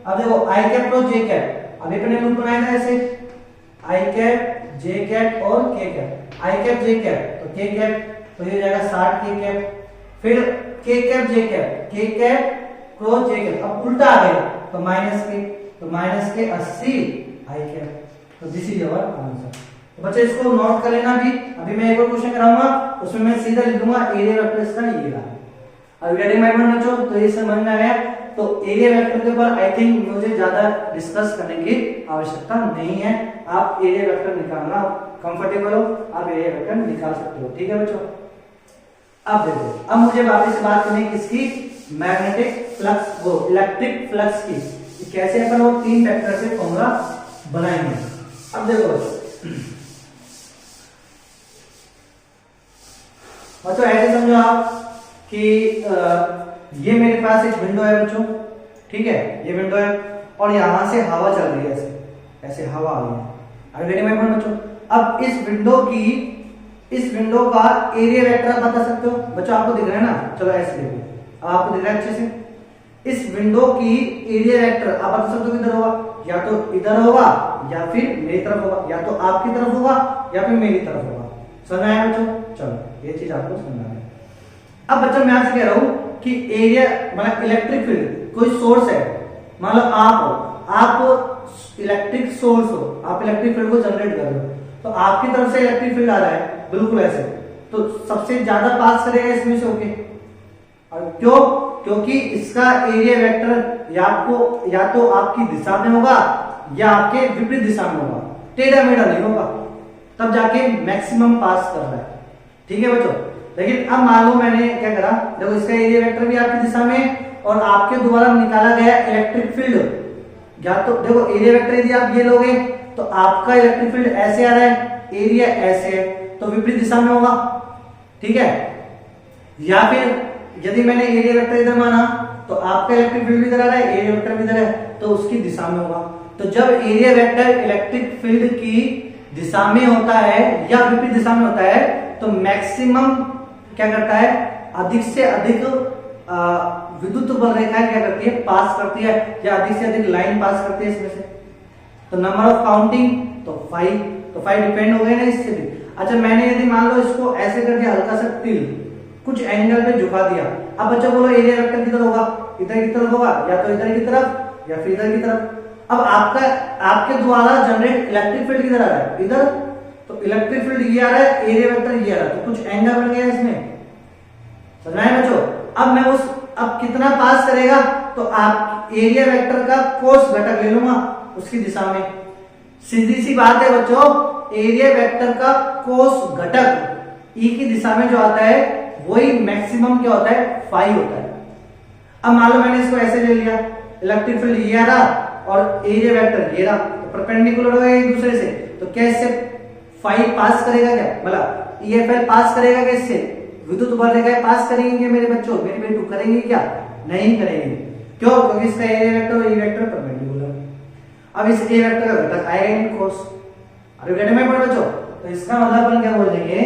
अब देखो आई कैप क्रॉस जे कैप, अभी अपने लूप बनाया था ऐसे आई कैप जे कैप और के कैप, आई कैप जे कैप तो के कैप, तो ये हो जाएगा 60 के कैप, फिर के कैप जे कैप, के कैप क्रॉस जे कैप, अब उल्टा आ गया तो माइनस के 80 आई कैप, तो दिस इज आवर आंसर। तो बच्चे इसको नोट कर लेना भी। अभी मैं एक और क्वेश्चन कराऊंगा, उसमें मैं सीधा लिख दूंगा एरिया वेक्टर इसका ये रहा। अब गेटिंग माय पॉइंट बच्चों, तो ये समझ में आया। तो एरिया वेक्टर के ऊपर आई थिंक मुझे ज्यादा डिस्कस करने की आवश्यकता नहीं है। आप एरिया वेक्टर निकालना कंफर्टेबल हो, आप एरिया वेक्टर निकाल सकते हो, ठीक है बच्चों। अब देखो, अब मुझे वापस बात करनी है किसकी? मैग्नेटिक फ्लक्स, वो इलेक्ट्रिक फ्लक्स की। कैसे अपन वो 3 फैक्टर से फॉर्मूला बनाएंगे। अब देखो बच्चों ऐसे समझो आप कि ये मेरे पास एक विंडो है बच्चों, ठीक है, ये विंडो है और यहां से हवा चल रही है, ऐसे हवा आ रही है। अगर गेटिंग माय पॉइंट बच्चों, अब इस विंडो का एरिया वेक्टर आप बता सकते हो बच्चों? आपको दिख रहा है ना, चलो ऐसे देखो, अब आपको दिख रहा है अच्छे से। इस विंडो की एरिया वेक्टर आप बता सकते हो किधर होगा? या तो इधर होगा या फिर मेरी तरफ होगा, या तो आपकी तरफ होगा या फिर मेरी तरफ होगा। समझ आया बच्चों? चलो ये चीज आपको समझना है। अब बच्चों मैं आपसे कह रहा हूं कि एरिया मतलब इलेक्ट्रिक फील्ड, कोई सोर्स है, मान लो आप इलेक्ट्रिक सोर्स हो, आप इलेक्ट्रिक फील्ड को जनरेट कर रहे हो, तो आपकी तरफ से इलेक्ट्रिक फील्ड आ रहा है बिल्कुल ऐसे, तो सबसे ज्यादा पास करेगा इसमें से होके। और क्यों? क्योंकि इसका एरिया वेक्टर या तो आपकी दिशा में होगा या आपके विपरीत दिशा में होगा, टेढ़ा मेढ़ा नहीं होगा, तब जाके मैक्सिमम पास कर रहा है, ठीक है बच्चों। लेकिन अब मान लो मैंने क्या करा, देखो इसका एरिया वेक्टर भी आपकी दिशा में और आपके द्वारा निकाला गया इलेक्ट्रिक फील्ड, या तो देखो एरिया वेक्टर यदि आप ये लोगे तो आपका इलेक्ट्रिक फील्ड ऐसे आ रहा है, एरिया ऐसे है, तो विपरीत दिशा में होगा, ठीक है। या फिर यदि मैंने एरिया वेक्टर इधर माना तो आपका इलेक्ट्रिक फील्ड भी इधर आ रहा है, एरिया वेक्टर भी इधर है, तो उसकी दिशा में होगा। तो जब एरिया वेक्टर इलेक्ट्रिक फील्ड की दिशा में होता है या विपरीत दिशा में होता है तो मैक्सिमम क्या करता है, अधिक से अधिक विद्युत बल रेखाएं क्या करती है, पास करती है, या अधिक से अधिक लाइन पास करती है इसमें से। तो नंबर ऑफ काउंटिंग तो 5 डिपेंड हो गए ना इससे भी। अच्छा मैंने यदि मान लो इसको ऐसे कर दिया, हल्का सा तिल कुछ एंगल पे झुका दिया, अब बच्चों बोलो एरिया वेक्टर किधर होगा? इधर की तरफ होगा, या तो इधर की तरफ या फिर इधर की तरफ। अब आपके द्वारा जनरेट इलेक्ट्रिक फील्ड किधर आ रहा है, इधर, तो इलेक्ट्रिक फील्ड ये आ रहा है, एरिया वेक्टर ये आ रहा है, तो कुछ एंगल बन गया इसमें, समझ में आया बच्चों। अब कितना पास करेगा, तो आप एरिया वेक्टर का कोस घटक ले लूंगा उसकी दिशा में। सीधी सी बात है बच्चों, एरिया वेक्टर का कोस घटक ई की दिशा में जो आता है वही मैक्सिमम क्या होता है, फाई होता है। अब मान लो मैंने इसको ऐसे ले लिया, इलेक्ट्रिक फील्ड ये आ रहा और एरिया वेक्टर ये रहा, तो परपेंडिकुलर होगा एक दूसरे से, तो क्या इससे फाई पास करेगा, क्या मतलब ईएफएल पास करेगा, क्या इससे विद्युत बल रेखाएं पास करेंगे मेरे बच्चों, मेरे बेटू करेंगे क्या, नहीं करेंगे। क्यों, क्योंकि इसका एरिया वेक्टर और ई वेक्टर परपेंडिकुलर। अब इस ए वेक्टर का घटक आएगा कोस, अरे बेटे में पढ़ बच्चों, तो इसका मतलब अपन क्या बोलेंगे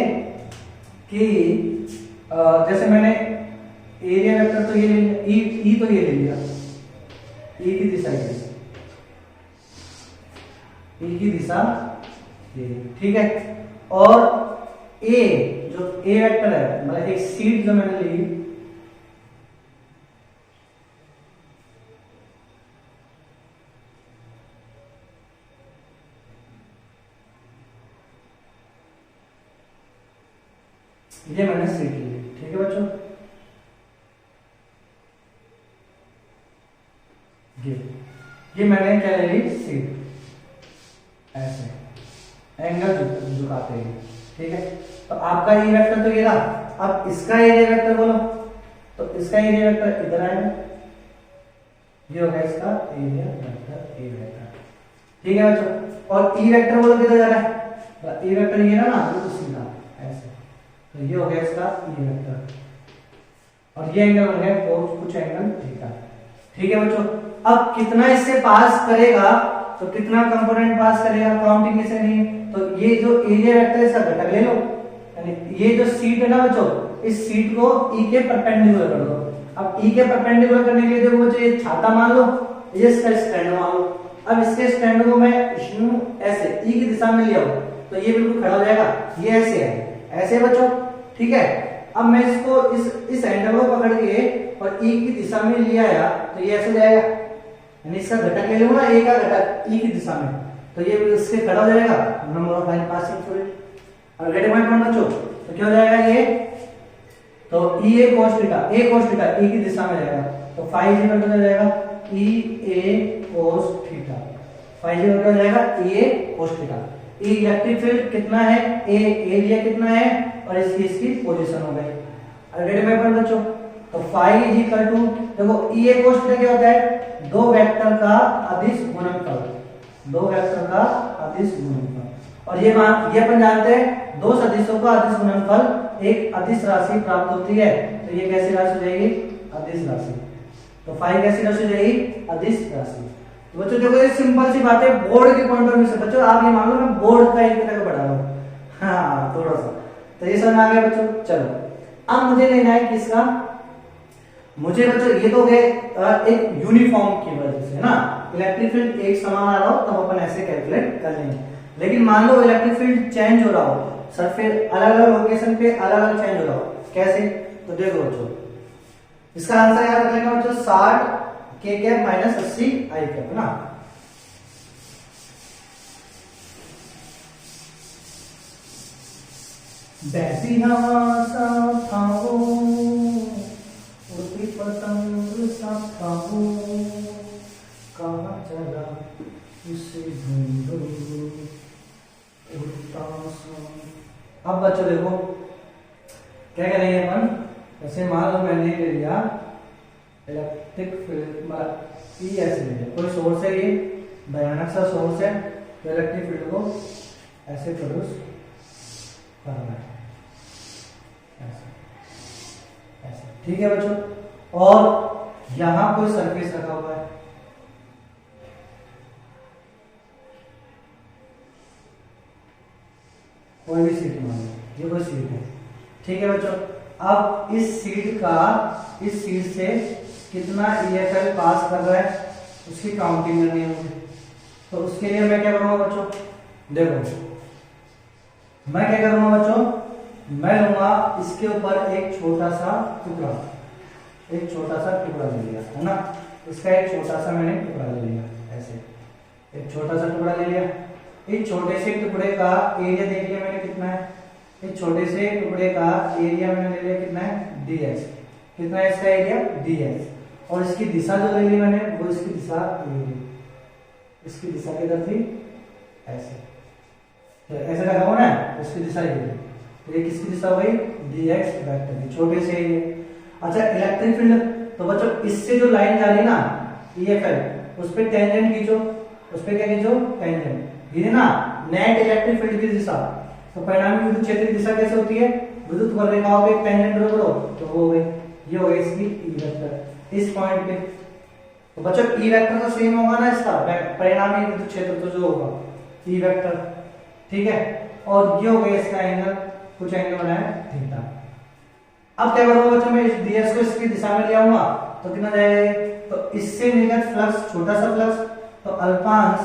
कि जैसे मैंने एरिया वेक्टर तो ये ले लिया, ई तो ये ले लिया, ई की दिशा ये, ई की दिशा ये, ठीक है। और ए जो ए वेक्टर है, मतलब एक सीट जो मैंने ली, ये मैंने सीट ली, ठीक है बच्चों। ये मैंने क्या ले ली, सीट, ऐसे एंगल झुकाते हैं, ठीक है। तो आपका ये वेक्टर तो ये रहा, अब इसका एरिया वेक्टर बोलो, तो इसका एरिया वेक्टर इधर आएगा, ये होगा इसका एरिया वेक्टर, ए वेक्टर, ठीक है बच्चों। और ई वेक्टर बोलो किधर जा रहा है, ई वेक्टर ये रहा ना, तो सीधा ऐसे, तो ये हो गया इसका ई वेक्टर, और ये एंगल बन गया कुछ एंगल थीटा, ठीक है बच्चों। अब कितना इससे पास करेगा, तो कितना कंपोनेंट पास करेगा, काउंटिंग कैसे नहीं, तो ये जो एरिया वेक्टर इसका घटक ले लो, यानी ये जो सीट है ना बच्चों, इस सीट को ई के परपेंडिकुलर कर दो। अब ई के परपेंडिकुलर करने के लिए देखो बच्चों, ये छाता मान लो, ये इसका स्टैंड मान लो। अब इसके स्टैंड को मैं ऐसे ई की दिशा में लिया हूं, तो ये बिल्कुल खड़ा हो जाएगा, ये ऐसे है, ऐसे बच्चों, ठीक है। अब मैं इसको इस हैंडल को पकड़ के और ई की दिशा में लिया आया, तो ये ऐसे जाएगा, यानी इसका घटक ले लूंगा, ए का घटक ई की दिशा में, तो ये इसके खड़ा हो जाएगा, number of line passing through it. और गेट माय पॉइंट बच्चों, तो क्या हो जाएगा ये, तो ई A cos theta, A cos theta ई की दिशा में जाएगा, तो फाई इक्वल टू हो जाएगा E A cos theta, phi equal to हो जाएगा E A cos theta. E electric field कितना है, ए एरिया कितना है, और इसकी पोजीशन हो गई। और गेट माय पॉइंट बच्चों, तो फाई इज इक्वल टू, देखो ई ए cos थीटा क्या होता है, दो वेक्टर का अदिश गुणनफल, दो वेक्टर का अदिश गुणनफल। और ये अपन जानते हैं दो सदिशों का अदिश गुणनफल एक अदिश राशि प्राप्त होती है, तो ये कैसी राशि हो जाएगी, अदिश राशि। तो फाई कैसी राशि हो जाएगी, अदिश राशि। तो बच्चों देखो ये सिंपल सी बात है, बोर्ड के पॉइंट ऑफ व्यू से बच्चों आप ये मान लो मैं बोर्ड का एक तरह का पढ़ा रहा हूँ, हाँ थोड़ा सा, तो ये समझ आ गया बच्चों। चलो अब मुझे लेना है किसका, मुझे बच्चों ये तो गए एक यूनिफॉर्म की वजह से ना, इलेक्ट्रिक फील्ड एक समान आ रहा हो तब अपन ऐसे कैलकुलेट कर लेंगे। लेकिन मान लो इलेक्ट्रिक फील्ड चेंज हो रहा हो, सरफेस अलग अलग लोकेशन पे अलग अलग चेंज हो रहा हो, कैसे, तो देखो बच्चों इसका आंसर याद रख लेना बच्चों, 60 के कैप माइनस 80 आई कैप ना। बैसी हवा सा था वो, उड़ती पतंग सा था वो, कहाँ चला उसे ढूंढो उड़ता सा। अब बच्चों देखो क्या करेंगे अपन, जैसे मान लो मैंने ले लिया इलेक्ट्रिक फील्ड, मतलब ई ऐसे ले लिया, कोई सोर्स है, ये भयानक सा सोर्स है, तो इलेक्ट्रिक फील्ड को ऐसे प्रोड्यूस करना है, ऐसे, ठीक है बच्चों। और यहां कोई सरफेस रखा हुआ है, कोई भी सीट मान लो, ये कोई सीट है, ठीक है बच्चों। अब इस सीट से कितना ईएफएल पास कर रहा है उसकी काउंटिंग करनी है मुझे, तो उसके लिए मैं क्या करूंगा बच्चों, देखो मैं क्या करूंगा बच्चों, मैं लूंगा इसके ऊपर एक छोटा सा टुकड़ा, एक छोटा सा टुकड़ा ले लिया है ना, इसका एक छोटा सा मैंने टुकड़ा ले लिया, ऐसे एक छोटा सा टुकड़ा ले लिया। इस छोटे से टुकड़े का एरिया देख लिया मैंने कितना है, इस छोटे से टुकड़े का एरिया मैंने ले लिया कितना है, ds। कितना है इसका एरिया, ds। और इसकी दिशा जो ले ली मैंने वो इसकी दिशा ये, इसकी दिशा किधर थी, ऐसे, तो ऐसे लगा हुआ ना, इसकी दिशा ये थी, तो ये किसकी दिशा हुई, dx वेक्टर की, छोटे से ये। अच्छा इलेक्ट्रिक फील्ड, तो बच्चों इससे जो लाइन जा रही ना EFL, उस पे टेंजेंट खींचो, उस पे क्या खींचो, टेंजेंट, ये ना नेट इलेक्ट्रिक फील्ड की दिशा। तो परिणामी विद्युत क्षेत्र की दिशा कैसे होती है, विद्युत वक्ररेखाओं पे टेंजेंट ड्रॉ करो तो वो हो गई, ये हो गई इसकी E वेक्टर इस पॉइंट पे। तो बच्चों E वेक्टर तो सेम होगा ना इसका, परिणामी विद्युत क्षेत्र तो जो होगा E वेक्टर, ठीक है। और ये हो गया इसका एंगल, कुछ एंगल बनाया थीटा। अब क्या करूंगा बच्चों, मैं इस ds को इसकी दिशा में ले आऊंगा तो कितना जाएगा, तो इससे निर्गत फ्लक्स, छोटा सा फ्लक्स, तो अल्पांश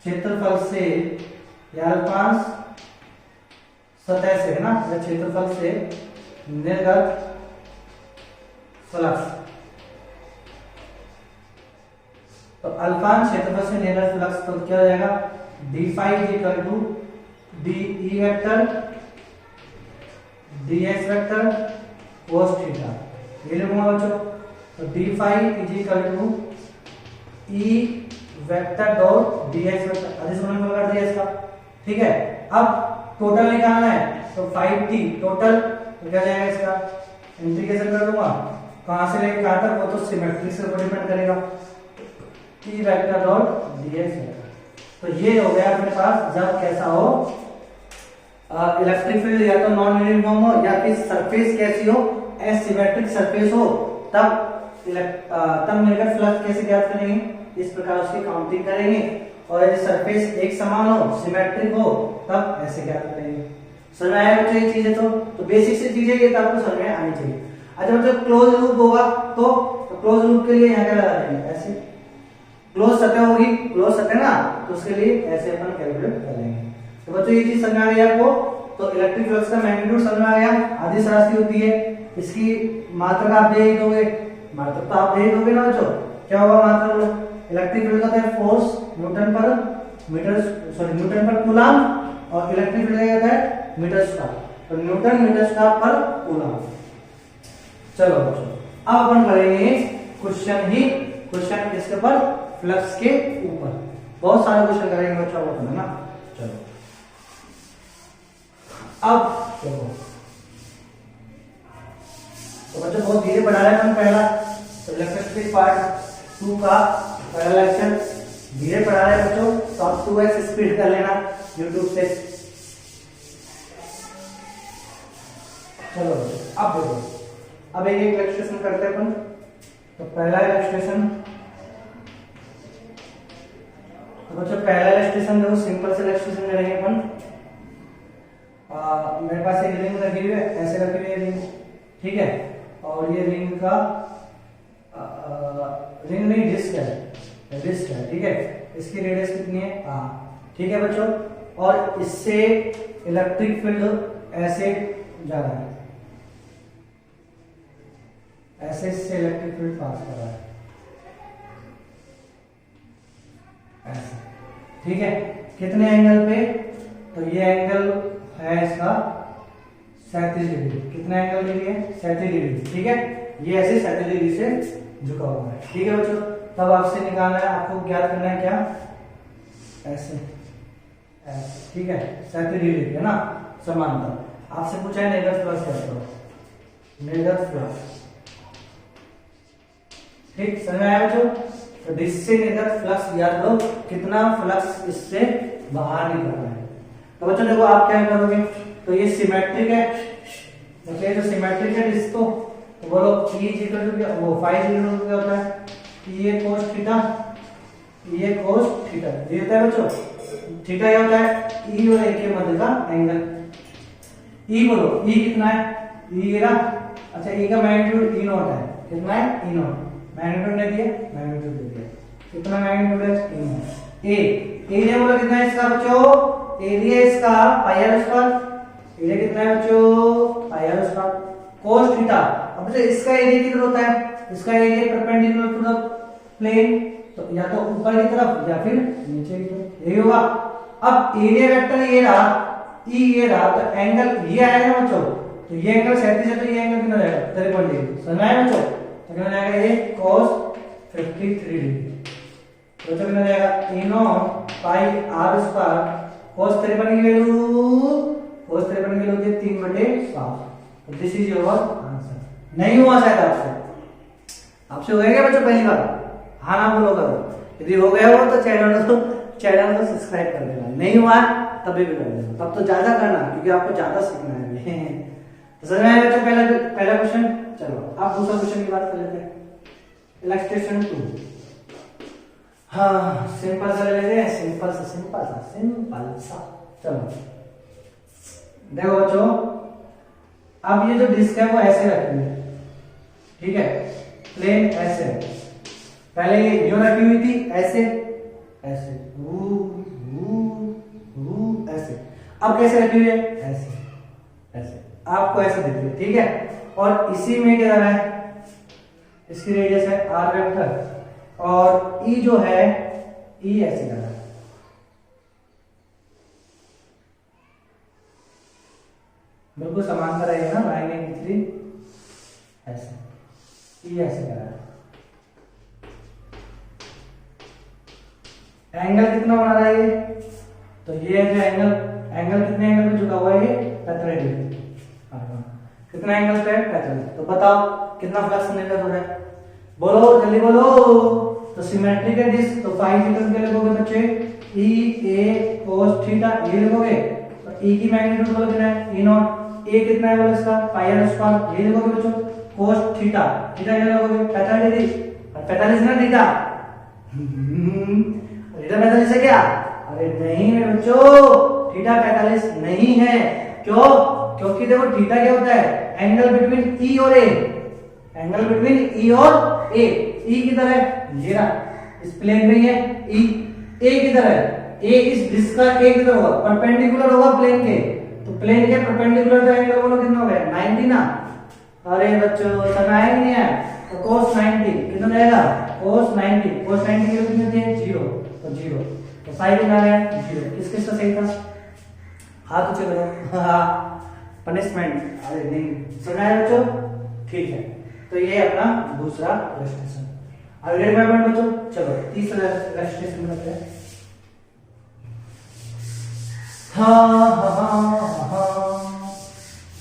क्षेत्रफल से या अल्पांश सतह से है ना, या क्षेत्रफल से निर्गत फ्लक्स, तो अल्पांश क्षेत्रफल से निर्गत फ्लक्स तो क्या हो जाएगा, d phi equal to dE vector dx vector cos theta, ये लिखूंगा बच्चों। तो d phi equal to E vector dot dx vector, अधिक गुणनफल कर दिया इसका, ठीक है। अब टोटल निकालना है तो 5t टोटल, तो क्या जाएगा इसका, इंटीग्रेशन कर दूंगा, कहां से लेके कहां तक, वो तो सिमेट्रिक से डिपेंड करेगा, E vector dot dx vector. तो ये हो गया अपने पास, जब कैसा हो इलेक्ट्रिक फील्ड या तो नॉन यूनिफॉर्म हो या फिर सरफेस कैसी हो, एसिमेट्रिक सरफेस हो, तब निर्गत फ्लक्स कैसे ज्ञात करेंगे, इस प्रकार उसकी काउंटिंग करेंगे। और यदि सरफेस एक समान हो, सिमेट्रिक हो, तब ऐसे ज्ञात करेंगे। समझ में आया बच्चों ये चीजें, तो बेसिक से चीजें ये तो आपको समझ में आनी चाहिए। अच्छा बच्चों क्लोज लूप होगा तो क्लोज लूप के लिए यहाँ क्या लगा देंगे, ऐसे क्लोज सतह होगी, क्लोज सतह ना, तो उसके लिए ऐसे अपन कैलकुलेट कर लेंगे। तो बच्चों ये चीज समझ में आ गई आपको, तो इलेक्ट्रिक फ्लक्स का मैग्नीट्यूड समझ में आ गया, अदिश राशि होती है, इसकी मात्रक आप दे ही दोगे, मात्रक तो आप दे ही दोगे ना बच्चों, क्या होगा मात्रक, इलेक्ट्रिक फील्ड का है फोर्स न्यूटन पर मीटर, सॉरी न्यूटन पर कूलम, और इलेक्ट्रिक फील्ड का होता है मीटर स्क्वायर, तो न्यूटन मीटर स्क्वायर पर कूलम। चलो बच्चों अब अपन करेंगे क्वेश्चन ही, क्वेश्चन किसके ऊपर, फ्लक्स के ऊपर, बहुत सारे क्वेश्चन करेंगे बच्चों को, है ना। चलो अब देखो, तो बच्चों बहुत धीरे पढ़ा रहे हैं पहला, तो इलेक्ट्रिसिटी पार्ट 2 का पहला लेक्चर धीरे पढ़ा रहे हैं बच्चों, तो आप 2x स्पीड कर लेना YouTube से। चलो अब देखो, अब एक एक इलस्ट्रेशन करते हैं अपन। तो पहला इलस्ट्रेशन, तो बच्चों पहला इलस्ट्रेशन देखो, सिंपल से इलस्ट्रेशन करेंगे अपन। मेरे पास एक रिंग लगी हुई है, ऐसे रखी हुई है रिंग, ठीक है, और ये रिंग का रिंग नहीं डिस्क है, डिस्क है, ठीक है, इसकी रेडियस कितनी है, ठीक है बच्चों। और इससे इलेक्ट्रिक फील्ड ऐसे जा रहा है, ऐसे इससे इलेक्ट्रिक फील्ड पास कर रहा है, ऐसे, ठीक है। कितने एंगल पे, तो ये एंगल है इसका 37 डिग्री, कितना एंगल ले लिए 37 डिग्री, ठीक है, ये ऐसे 37 डिग्री से झुका हुआ है, ठीक है बच्चों। तब आपसे निकालना है, आपको ज्ञात करना है क्या, ऐसे ऐसे, ठीक है, 37 डिग्री है ना, समांतर। आपसे पूछा है निर्गत फ्लक्स क्या करो, निर्गत फ्लक्स, ठीक, समझ में आया बच्चों। तो डिस्क से निर्गत फ्लक्स याद करो, कितना फ्लक्स इससे बाहर निकल रहा है। तो बच्चों देखो आप क्या करोगे, तो ये सिमेट्रिक है, मतलब जो सिमेट्रिक है डिस्क, तो बोलो E इक्वल टू वो फाई क्या होता है, ये cos थीटा, ये cos थीटा, ये होता है बच्चों, थीटा क्या होता है, E और A के मध्य का एंगल। E बोलो, E कितना है, E गिरा, अच्छा E का मैग्नीट्यूड E नॉट है, कितना है E नॉट, मैग्नीट्यूड ने दिया, मैग्नीट्यूड दे दिया, कितना मैग्नीट्यूड है E नॉट। A एरिया बोलो कितना है इसका बच्चों, एरिया इसका पाई आर स्क्वायर, एरिया कितना है बच्चों, pi r square cos theta. अब बच्चों इसका एरिया कितना होता है, इसका area perpendicular to the plane, तो या तो ऊपर की तरफ या फिर नीचे की तरफ, यही होगा। अब एरिया वेक्टर ये रहा, ई ये रहा, तो एंगल ये आएगा बच्चों, तो ये एंगल 37 है, तो ये एंगल कितना रहेगा 53 डिग्री। समझ में आया बच्चों, तो कितना जाएगा ये cos 53 डिग्री, तो कितना जाएगा a0 पाई r स्क्वायर cos 53 की वैल्यू, cos 53 की वैल्यू होती है 3/7। तो दिस इज योर आंसर। नहीं हुआ शायद आपसे हो गया बच्चों पहली बार, हाँ ना बोलो करो, यदि हो गया हो तो चैनल को सब्सक्राइब कर देना, नहीं हुआ तभी भी कर देना, तब तो ज्यादा करना क्योंकि आपको ज्यादा सीखना है। तो समझ में आया बच्चों पहला क्वेश्चन। चलो अब दूसरा क्वेश्चन की बात कर लेते हैं, इलस्ट्रेशन 2। हाँ सिंपल सा ले लेते हैं, सिंपल सा। चलो देखो बच्चों, अब ये जो डिस्क है वो ऐसे रखी है, ठीक है, प्लेन ऐसे है, पहले ये जो रखी हुई थी ऐसे ऐसे ऐसे, अब कैसे रखी हुई है, ऐसे ऐसे, आपको ऐसे दिख रही है, ठीक है। और इसी में क्या है, इसकी रेडियस है r वेक्टर, और ई जो है ई ऐसे जा रहा है, बिल्कुल समांतर है ना, लाइन है थ्री ऐसे, ई ऐसे जा रहा है। एंगल कितना बना रहा है ये, तो ये जो एंगल कितने एंगल पे झुका हुआ है, ये 45 डिग्री। कितना एंगल पे है 45। तो बताओ कितना फ्लक्स निर्गत हो रहा है, बोलो जल्दी बोलो। तो सिमेट्रिक है डिस्क, तो फाई इक्वल क्या लिखोगे बच्चे, ई ए cos थीटा, ये लिखोगे। तो ई की मैग्नीट्यूड बोलो कितना है, ई नॉट, ए कितना है बोलो इसका पाई आर स्क्वायर, ये लिखोगे बच्चों, cos थीटा, थीटा क्या लिखोगे 45 डिग्री, और 45 ना थीटा, थीटा 45 है क्या, अरे नहीं मेरे बच्चों, थीटा 45 नहीं है। क्यों, क्योंकि देखो थीटा क्या होता है, एंगल बिटवीन ई और ए, एंगल बिटवीन ई और ए, ई की तरह ये रहा, इस प्लेन में है ई, ए की तरह, ए इस डिस्क का ए की तरह होगा, परपेंडिकुलर होगा प्लेन के, तो प्लेन के परपेंडिकुलर का एंगल बोलो कितना हो गया 90 ना। अरे बच्चों समझ आया नहीं है, तो cos 90 कितना जाएगा, cos 90 की वैल्यू कितनी थी 0, तो 0, तो साइन कितना है 0। किस किसका सही था, हाथ ऊंचे करो, हाँ पनिशमेंट, अरे नहीं समझ आया बच्चों, ठीक है। तो ये अपना दूसरा इलस्ट्रेशन। अब रिक्वायरमेंट बच्चों, चलो तीसरा इलस्ट्रेशन करते हैं।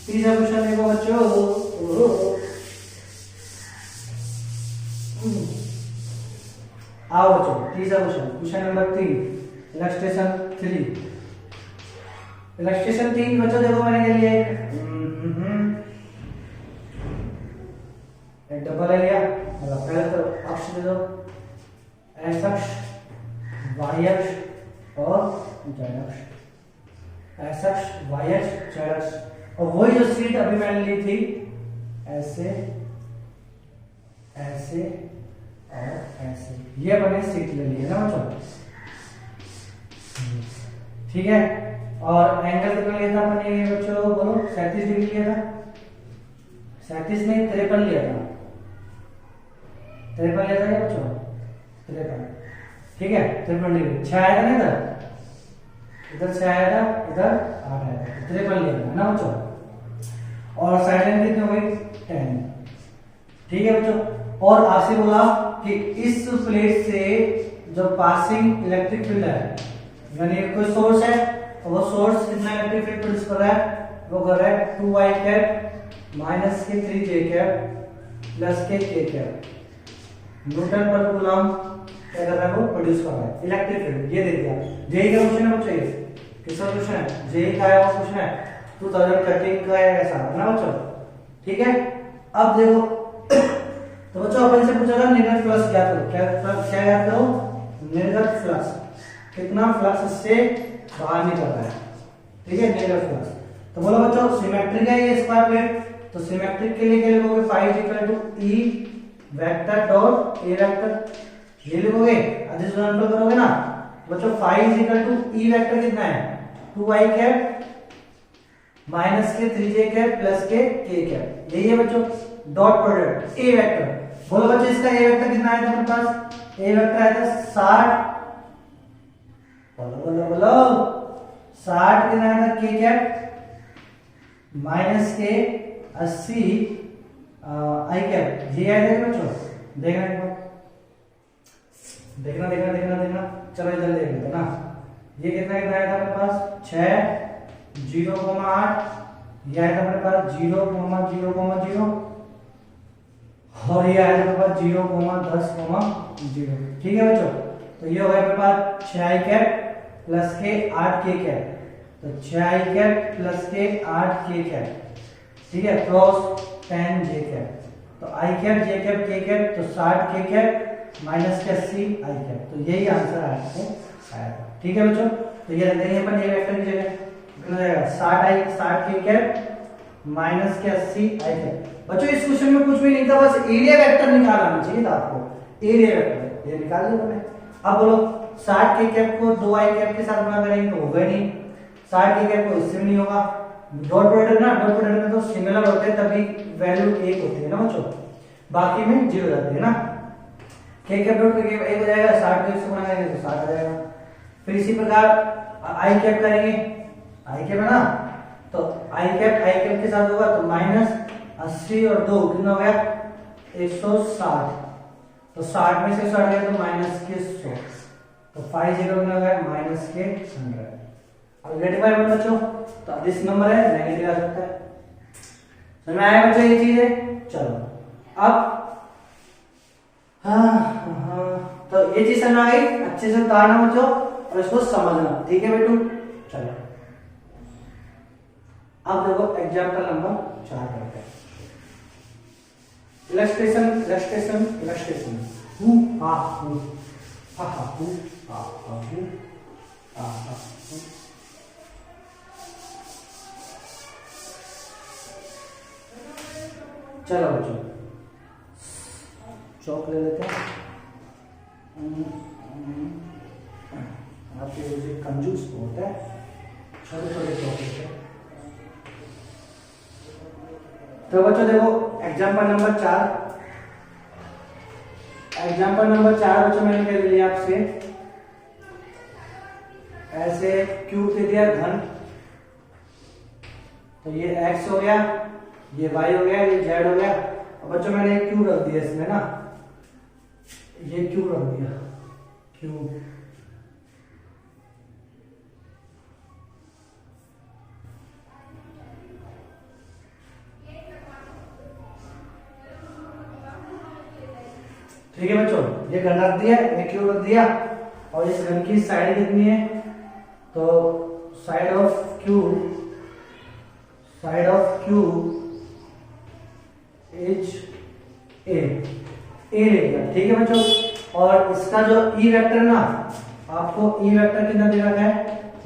तीसरा क्वेश्चन देखो बच्चों, आओ बच्चों तीसरा क्वेश्चन नंबर 3, इलस्ट्रेशन 3। इलस्ट्रेशन 3 बच्चों देखो मैंने के लिए एक डबल है लिया, मतलब पहले तो अक्ष दे दो, एक्स अक्ष, वाई अक्ष और जेड अक्ष, एक्स अक्ष, वाई अक्ष, जेड अक्ष, और वही जो सीट अभी मैंने ली थी ऐसे ऐसे और ऐसे, ये अपने सीट ले ली है ना बच्चों, ठीक है। और एंगल कितना लिया था अपने बच्चों, बोलो 37 डिग्री लिया था, 37 नहीं 53 लिया था, 53 लिया था बच्चों, 53, ठीक है 53 डिग्री। 6 आया था ना इधर 6 आया था, इधर 8 आया था, 53 लिया था ना बच्चों। और साइड लाइन कितनी हो गई 10, ठीक है बच्चों। और आपसे बोला कि इस प्लेट से जो पासिंग इलेक्ट्रिक फील्ड है, यानी कोई सोर्स है, तो वो सोर्स कितना इलेक्ट्रिक फील्ड प्रोड्यूस कर रहा है, वो कर रहा है 2y कैप माइनस के 3j कैप प्लस के k कैप न्यूटन पर कूलम क्या कर रहा है, वो प्रोड्यूस कर रहा है इलेक्ट्रिक फील्ड। ये दे दिया, जेई का क्वेश्चन है बच्चों, ये किसका क्वेश्चन है, जेई का है, वो क्वेश्चन है 2013 का है, ऐसा है ना बच्चों, ठीक है। अब देखो तो बच्चों अपन से पूछा था निर्गत फ्लक्स क्या करो, क्या याद करो, निर्गत फ्लक्स, कितना फ्लक्स इससे बाहर निकल रहा है, ठीक है, निर्गत फ्लक्स। तो बोलो बच्चों सिमेट्रिक है ये स्क्वायर प्लेट, तो सिमेट्रिक के लिए क्या लिखोगे, phi equal to E vector dot A vector, ये लिखोगे, अधिक गुणनफल करोगे ना बच्चों, phi equal to E vector कितना है 2y कैप माइनस के 3j कैप प्लस के k कैप, यही है बच्चों डॉट प्रोडक्ट ए वेक्टर। बोलो बच्चों इसका ए वेक्टर कितना आया था हमारे पास, ए वेक्टर आया था 60, बोलो बोलो बोलो 60 कितना आया था k कैप माइनस के 80 आई कैप, ये आया था बच्चों, देखना एक बार, देखना देखना देखना देखना, चलो इधर देख लेते ना, ये कितना कितना आया था हमारे पास 6 0,8, ये आया था हमारे पास 0,0,0 और ये आया था हमारे पास 0,10,0, ठीक है बच्चों। तो ये हो गया हमारे पास 6 आई कैप प्लस के 8 के कैप, तो 6 आई कैप प्लस के 8 के कैप, ठीक है, क्रॉस 10 जे कैप, तो आई कैप जे कैप के कैप, तो 60 के कैप माइनस के 80 आई कैप, तो यही आंसर आपको आया था, ठीक है बच्चों। तो ये रख देंगे अपन ये वेक्टर की जगह, कितना जाएगा 60 के कैप माइनस के 80 आई कैप। बच्चों इस क्वेश्चन में कुछ भी नहीं था, बस एरिया वेक्टर निकालना चाहिए था आपको, एरिया वेक्टर ये निकाल लिया मैंने। अब बोलो 60 के कैप को 2 आई कैप के साथ गुणा करेंगे तो होगा नहीं, 60 के कैप को इससे भी नहीं होगा, डॉट प्रोडक्ट ना, डॉट प्रोडक्ट में तो सिमिलर होते हैं तभी वैल्यू 1 होती है ना बच्चों, बाकी में 0 रहती है ना। के कैप डॉट के 1 हो जाएगा, 60 को इससे गुणा करेंगे तो 60 आ जाएगा। फिर इसी प्रकार आई कैप करेंगे, आई कैप है ना, तो आई कैप के साथ होगा तो माइनस 80 और 2 कितना हो गया 160, तो 60 में से 60 गया तो माइनस के 100, तो 5 0 कितना हो गया माइनस के 100। अब नेगेटिव है बच्चों, तो अब इस नंबर है नेगेटिव आ सकता है, समझ में आया बच्चों ये चीज है। चलो अब हाँ, तो ये चीज समझ आ गई, अच्छे से उतारना बच्चों और इसको समझना, ठीक है बेटू। चलो अब देखो एग्जाम्पल नंबर 4 करते हैं, इलस्ट्रेशन इलस्ट्रेशन इलस्ट्रेशन, हु हा हु हा हा हु हा हा हु हा हा हु। चलो बच्चों चौक ले लेते हैं, आपके मुझे कंजूस बहुत है, छोटे छोटे चौक लेते हैं। तो बच्चों देखो एग्जाम्पल नंबर 4, एग्जाम्पल नंबर 4 बच्चों मैंने कह दिया आपसे, ऐसे क्यूब दे दिया घन, तो ये x हो गया, ये y हो गया, ये z हो गया। अब बच्चों मैंने एक क्यूब रख दिया इसमें ना, ये क्यूब रख दिया, क्यूब ठीक है बच्चों, ये घन रख दिया, ये क्यूब रख दिया, और इस घन की साइड कितनी है, तो side of cube is a रहेगा, ठीक है बच्चों। और इसका जो ई वेक्टर ना, आपको ई वेक्टर कितना दे रखा है,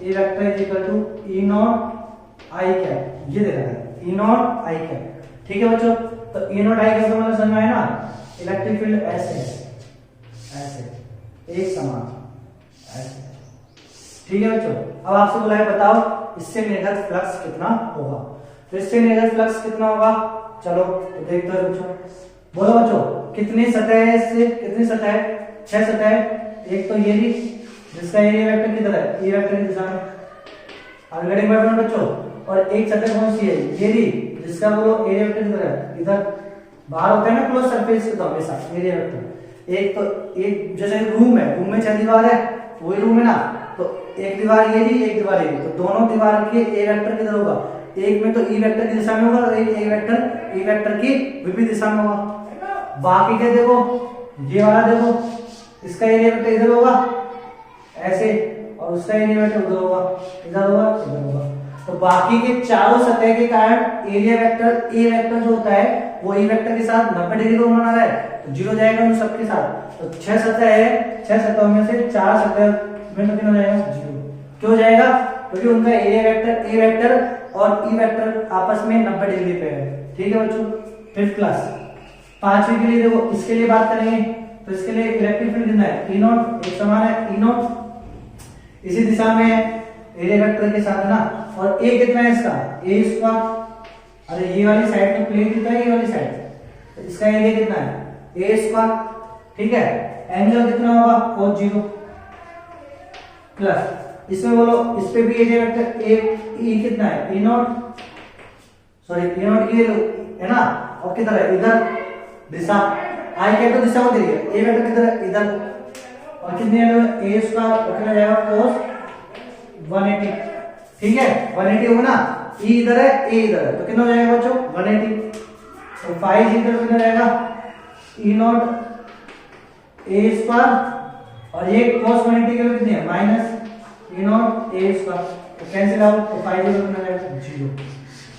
E vector is equal to E nought i cap, ये दे रखा है ई नॉट आई कैप, ठीक है बच्चों। तो ई नॉट आई कैप का मतलब समझ में आया ना, इलेक्ट्रिक फील्ड ऐसे एक समान ऐसे, ठीक है बच्चों। अब आपसे बोला है बताओ इससे निर्गत फ्लक्स कितना होगा, तो इससे निर्गत फ्लक्स कितना होगा, चलो तो देखते हैं बच्चों। बोलो बच्चों कितनी सतह है, इससे कितनी सतह है, 6 सतह है। एक तो ये भी जिसका एरिया वेक्टर किधर है, ये वेक्टर की दिशा में आगे बढ़ना बच्चों, और एक सतह कौन सी है, ये भी जिसका बोलो एरिया वेक्टर किधर है, इधर बाहर होता है ना क्लोज सरफेस के, तो हमेशा एरिया वेक्टर एक तो एक जैसे रूम है, रूम में 6 दीवार है, वही रूम है ना, तो एक दीवार ये भी एक दीवार ये भी, तो दोनों दीवार के ए वेक्टर किधर होगा, एक में तो ई वेक्टर की दिशा में होगा और एक ए वेक्टर ई वेक्टर की विपरीत दिशा में होगा। बाकी के देखो ये वाला देखो, इसका एरिया वेक्टर इधर होगा ऐसे, और उसका एरिया वेक्टर उधर होगा, इधर होगा इधर होगा। तो बाकी के चारों सतह के कारण एरिया वेक्टर ए वेक्टर जो होता है वो ई वेक्टर के साथ 90 डिग्री को बना रहा है, तो 0 जाएगा उन सबके साथ। तो 6 सतह है, 6 सतहों में से 4 सतह में तो कितना जाएगा 0, क्यों जाएगा, क्योंकि उनका एरिया वेक्टर ए वेक्टर और ई वेक्टर आपस में 90 डिग्री पे है, ठीक है बच्चों। 5th क्लास 5वीं के लिए देखो, इसके लिए बात करेंगे तो इसके लिए इलेक्ट्रिक फील्ड कितना है, ई नॉट, एक समान है ई नॉट, इसी दिशा में एरिया वेक्टर के साथ ना और ए कितना है इसका ए स्क्वायर। अरे ये वाली साइड में प्लेन कितना है, ये वाली साइड, तो इसका एरिया कितना है ए स्क्वायर। ठीक है, एंगल कितना होगा cos 0 प्लस इसमें बोलो इस पे भी एरिया वेक्टर ए कितना है ए नॉट, सॉरी ए नॉट ये है ना, और किधर है इधर दिशा, आई क्या तो दिशा को दे दिया, ए वेक्टर किधर है इधर, और कितनी है ए स्क्वायर कितना जाएगा cos 180। ठीक है 180 होगा ना, ई इधर है ए इधर है, तो कितना हो जाएगा बच्चों 180। तो 5 इधर कितना जाएगा ई नॉट ए स्क्वायर और ये cos 180 के लिए कितनी है minus E not a square, तो कैंसिल आउट, तो 5 इधर कितना जाएगा 0।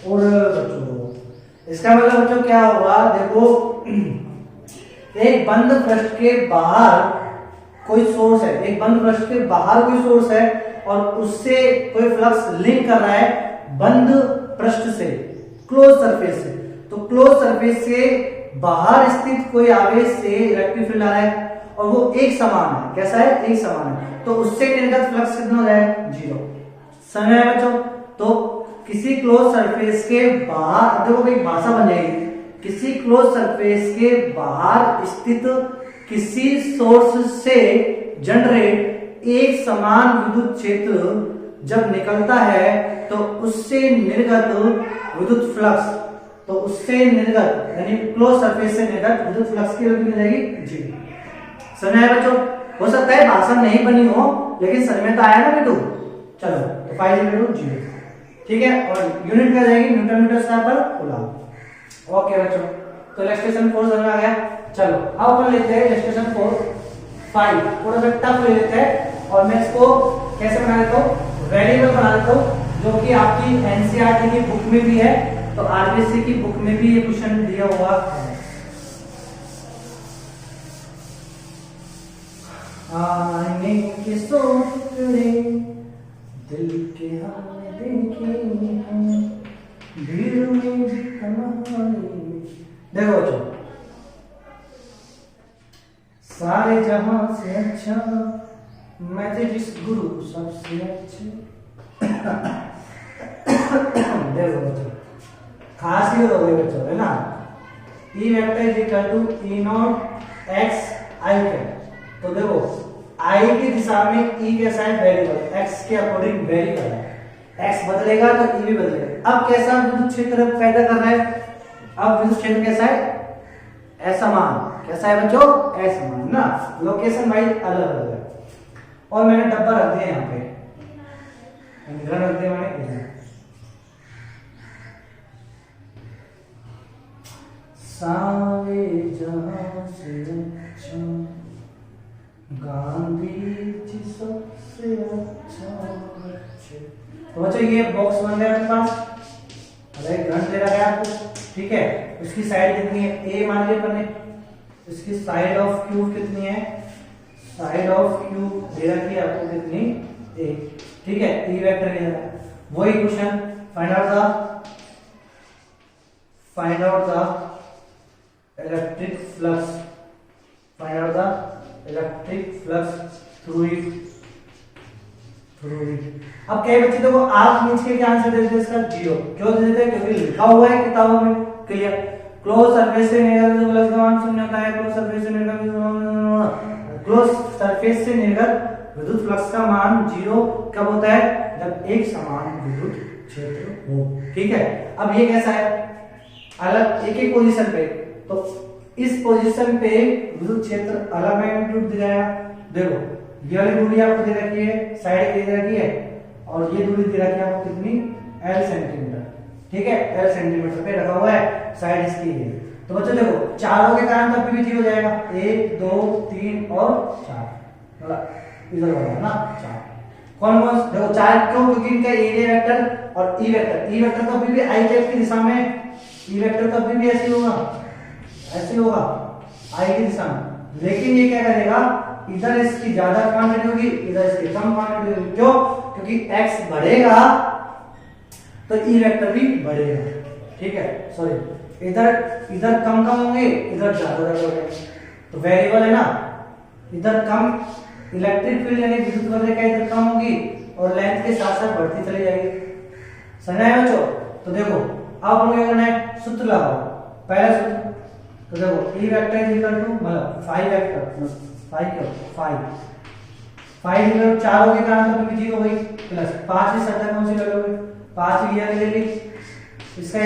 और बच्चों इसका मतलब बच्चों क्या होगा, देखो एक बंद पृष्ठ के बाहर कोई सोर्स है, एक बंद पृष्ठ के बाहर कोई सोर्स है और उससे कोई फ्लक्स लिंक कर रहा है बंद पृष्ठ से, क्लोज सरफेस से, तो क्लोज सरफेस से बाहर स्थित कोई आवेश से इलेक्ट्रिक फील्ड आ रहा है और वो एक समान है, कैसा है एक समान है, तो उससे निर्गत फ्लक्स कितना हो जाएगा 0। समझ में आया बच्चों। तो किसी क्लोज सरफेस के बाहर, देखो भाई भाषा बन जाएगी, किसी क्लोज सरफेस के बाहर स्थित किसी सोर्स से जनरेट एक समान विद्युत क्षेत्र जब निकलता है तो उससे निर्गत विद्युत फ्लक्स, तो उससे निर्गत यानी क्लोज सरफेस से निर्गत विद्युत फ्लक्स की वैल्यू मिल जाएगी 0। समझ आया बच्चों। हो सकता है भाषा नहीं बनी हो लेकिन समझ में तो आया ना बेटू। चलो तो 5 0। ठीक है, और यूनिट क्या जाएगी न्यूटन मीटर स्क्वायर पर कूलम। ओके बच्चों, तो इलस्ट्रेशन 4 समझ में आ गया। चलो अब अपन लेते हैं इलस्ट्रेशन 5, थोड़ा सा टफ ले लेते हैं और मैं इसको कैसे बना देता हूँ, वेरिएबल बना देता हूँ, जो कि आपकी एनसीईआरटी की बुक में भी है, तो आरबीएससी की बुक में भी ये क्वेश्चन दिया हुआ है। आने के सोचने दिल के हाल देखे भीड़ में भी कमाई। देखो बच्चों, सारे जहां से अच्छा मैं जिस गुरु सबसे अच्छे। देखो बच्चों, खास ही हो गए बच्चों है ना, E vector is equal to E naught X I K. तो देखो आई की दिशा में ई कैसा है वेरिएबल, एक्स के अकॉर्डिंग वेरी कर रहा है, एक्स बदलेगा तो ई भी बदलेगा। अब कैसा विद्युत क्षेत्र पैदा कर रहा है, अब विद्युत क्षेत्र कैसा है असमान, कैसा है बच्चों असमान ना, लोकेशन वाइज अलग अलग है। और मैंने डब्बा रख दिया यहाँ पे, घर रख दिया मैंने, सारे जहां से अच्छा गांधी जी सबसे अच्छा। तो बच्चों ये बॉक्स बन गया अपने पास, अरे घंट दे रहा है आपको। ठीक है, उसकी साइड कितनी है ए मान लिया अपने, इसकी साइड ऑफ क्यूब कितनी है, साइड ऑफ क्यूब दे रखी है आपको कितनी ए। ठीक है, ई वेक्टर दे रहा है, वही question find out the electric flux, find out the electric flux through it. अब क्या बच्चे देखो, आप नीचे के क्या आंसर देते हैं इसका 0, क्यों दे देते हैं, क्योंकि लिखा हुआ है किताबों में क्लियर, क्लोज सरफेस से निर्गत फ्लक्स का मान शून्य होता है, क्लोज सरफेस से निर्गत विद्युत फ्लक्स का मान 0 कब होता है, जब एक समान विद्युत क्षेत्र हो। ठीक है, अब ये कैसा है अलग एक एक पोजीशन पे, तो इस पोजीशन पे विद्युत क्षेत्र अलग मैग्नीट्यूड दिया जाएगा। देखो ये वाली दूरी आपको दे रखी है, साइड दे रखी है, और ये दूरी दे रखी है आपको कितनी L सेंटीमीटर। ठीक है, L सेंटीमीटर पे रखा हुआ है, साइड इसकी है। तो बच्चों देखो चारों के कारण तब भी 0 हो जाएगा, 1 2 3 और 4, मतलब इधर होगा ना 4। कौन कौन देखो 4 क्यों, क्योंकि इनका एरिया वेक्टर और ई वेक्टर तो अभी भी आई की दिशा में, ई वेक्टर तो अभी भी ऐसे होगा, ऐसे होगा आई की दिशा में, लेकिन ये क्या करेगा इधर इसकी ज्यादा क्वांटिटी होगी, इधर इसकी कम क्वांटिटी होगी। क्यों, क्योंकि x बढ़ेगा तो ई वेक्टर भी बढ़ेगा। ठीक है, सॉरी इधर कम होंगे, इधर ज्यादा होंगे, तो वेरिएबल है ना, इधर कम इलेक्ट्रिक फील्ड यानी विद्युत बल रेखा इधर कम होगी और लेंथ के साथ साथ बढ़ती चली जाएगी। समझ आया बच्चों? तो देखो अब अपन क्या करना है, सूत्र लगाओ। पहला सूत्र तो देखो E vector is equal to मतलब 5 वेक्टर 5 इक्वल 4 हो गए कारण तो 0 हो गई प्लस 5 की सत्ता कौन सी ले लोगे, 5 की ले ली। इसका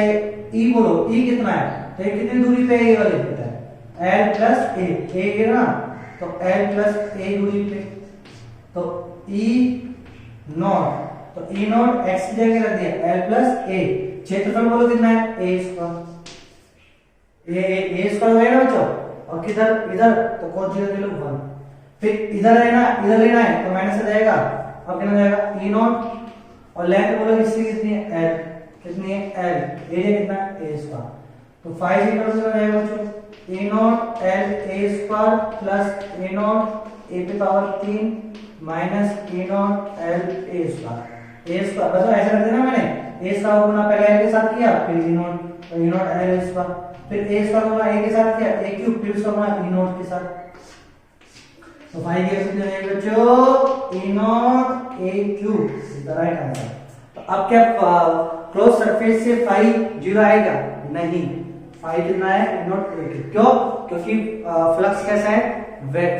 E बोलो, E कितना है, तो ये कितनी दूरी पे है, ये वाले पता है L प्लस A ये ना, तो L प्लस A दूरी पे, तो E नॉट, तो E नॉट x की जगह रख दिया L प्लस A। क्षेत्रफल बोलो कितना है, A स्क्वायर, A स्क्वायर है ना बच्चों, और किधर इधर तो कौन सी ले लो 1, फिर इधर लेना है तो माइनस हो जाएगा। अब कितना जाएगा E नॉट, और लेंथ बोलो इसकी कितनी है L, कितनी है L, एरिया कितना है A स्क्वायर, तो 5 इक्वल टू जाएगा बच्चों A not L A square plus A not A पे power 3 minus A not L A square. A square बच्चों ऐसा कर देना, मैंने A स्क्वायर गुना पहले L के साथ किया, फिर E नॉट L स्क्वायर, फिर A स्क्वायर गुना A के साथ किया A क्यूब, फिर उसका गुना E नॉट के साथ, तो 5 के कितने जाएंगे बच्चों E not A cube, the right answer. तो अब क्या क्लोज सरफेस से 5 0 आएगा, नहीं 5 कितना है E नॉट A क्यूब, क्यों, क्योंकि फ्लक्स कैसा है,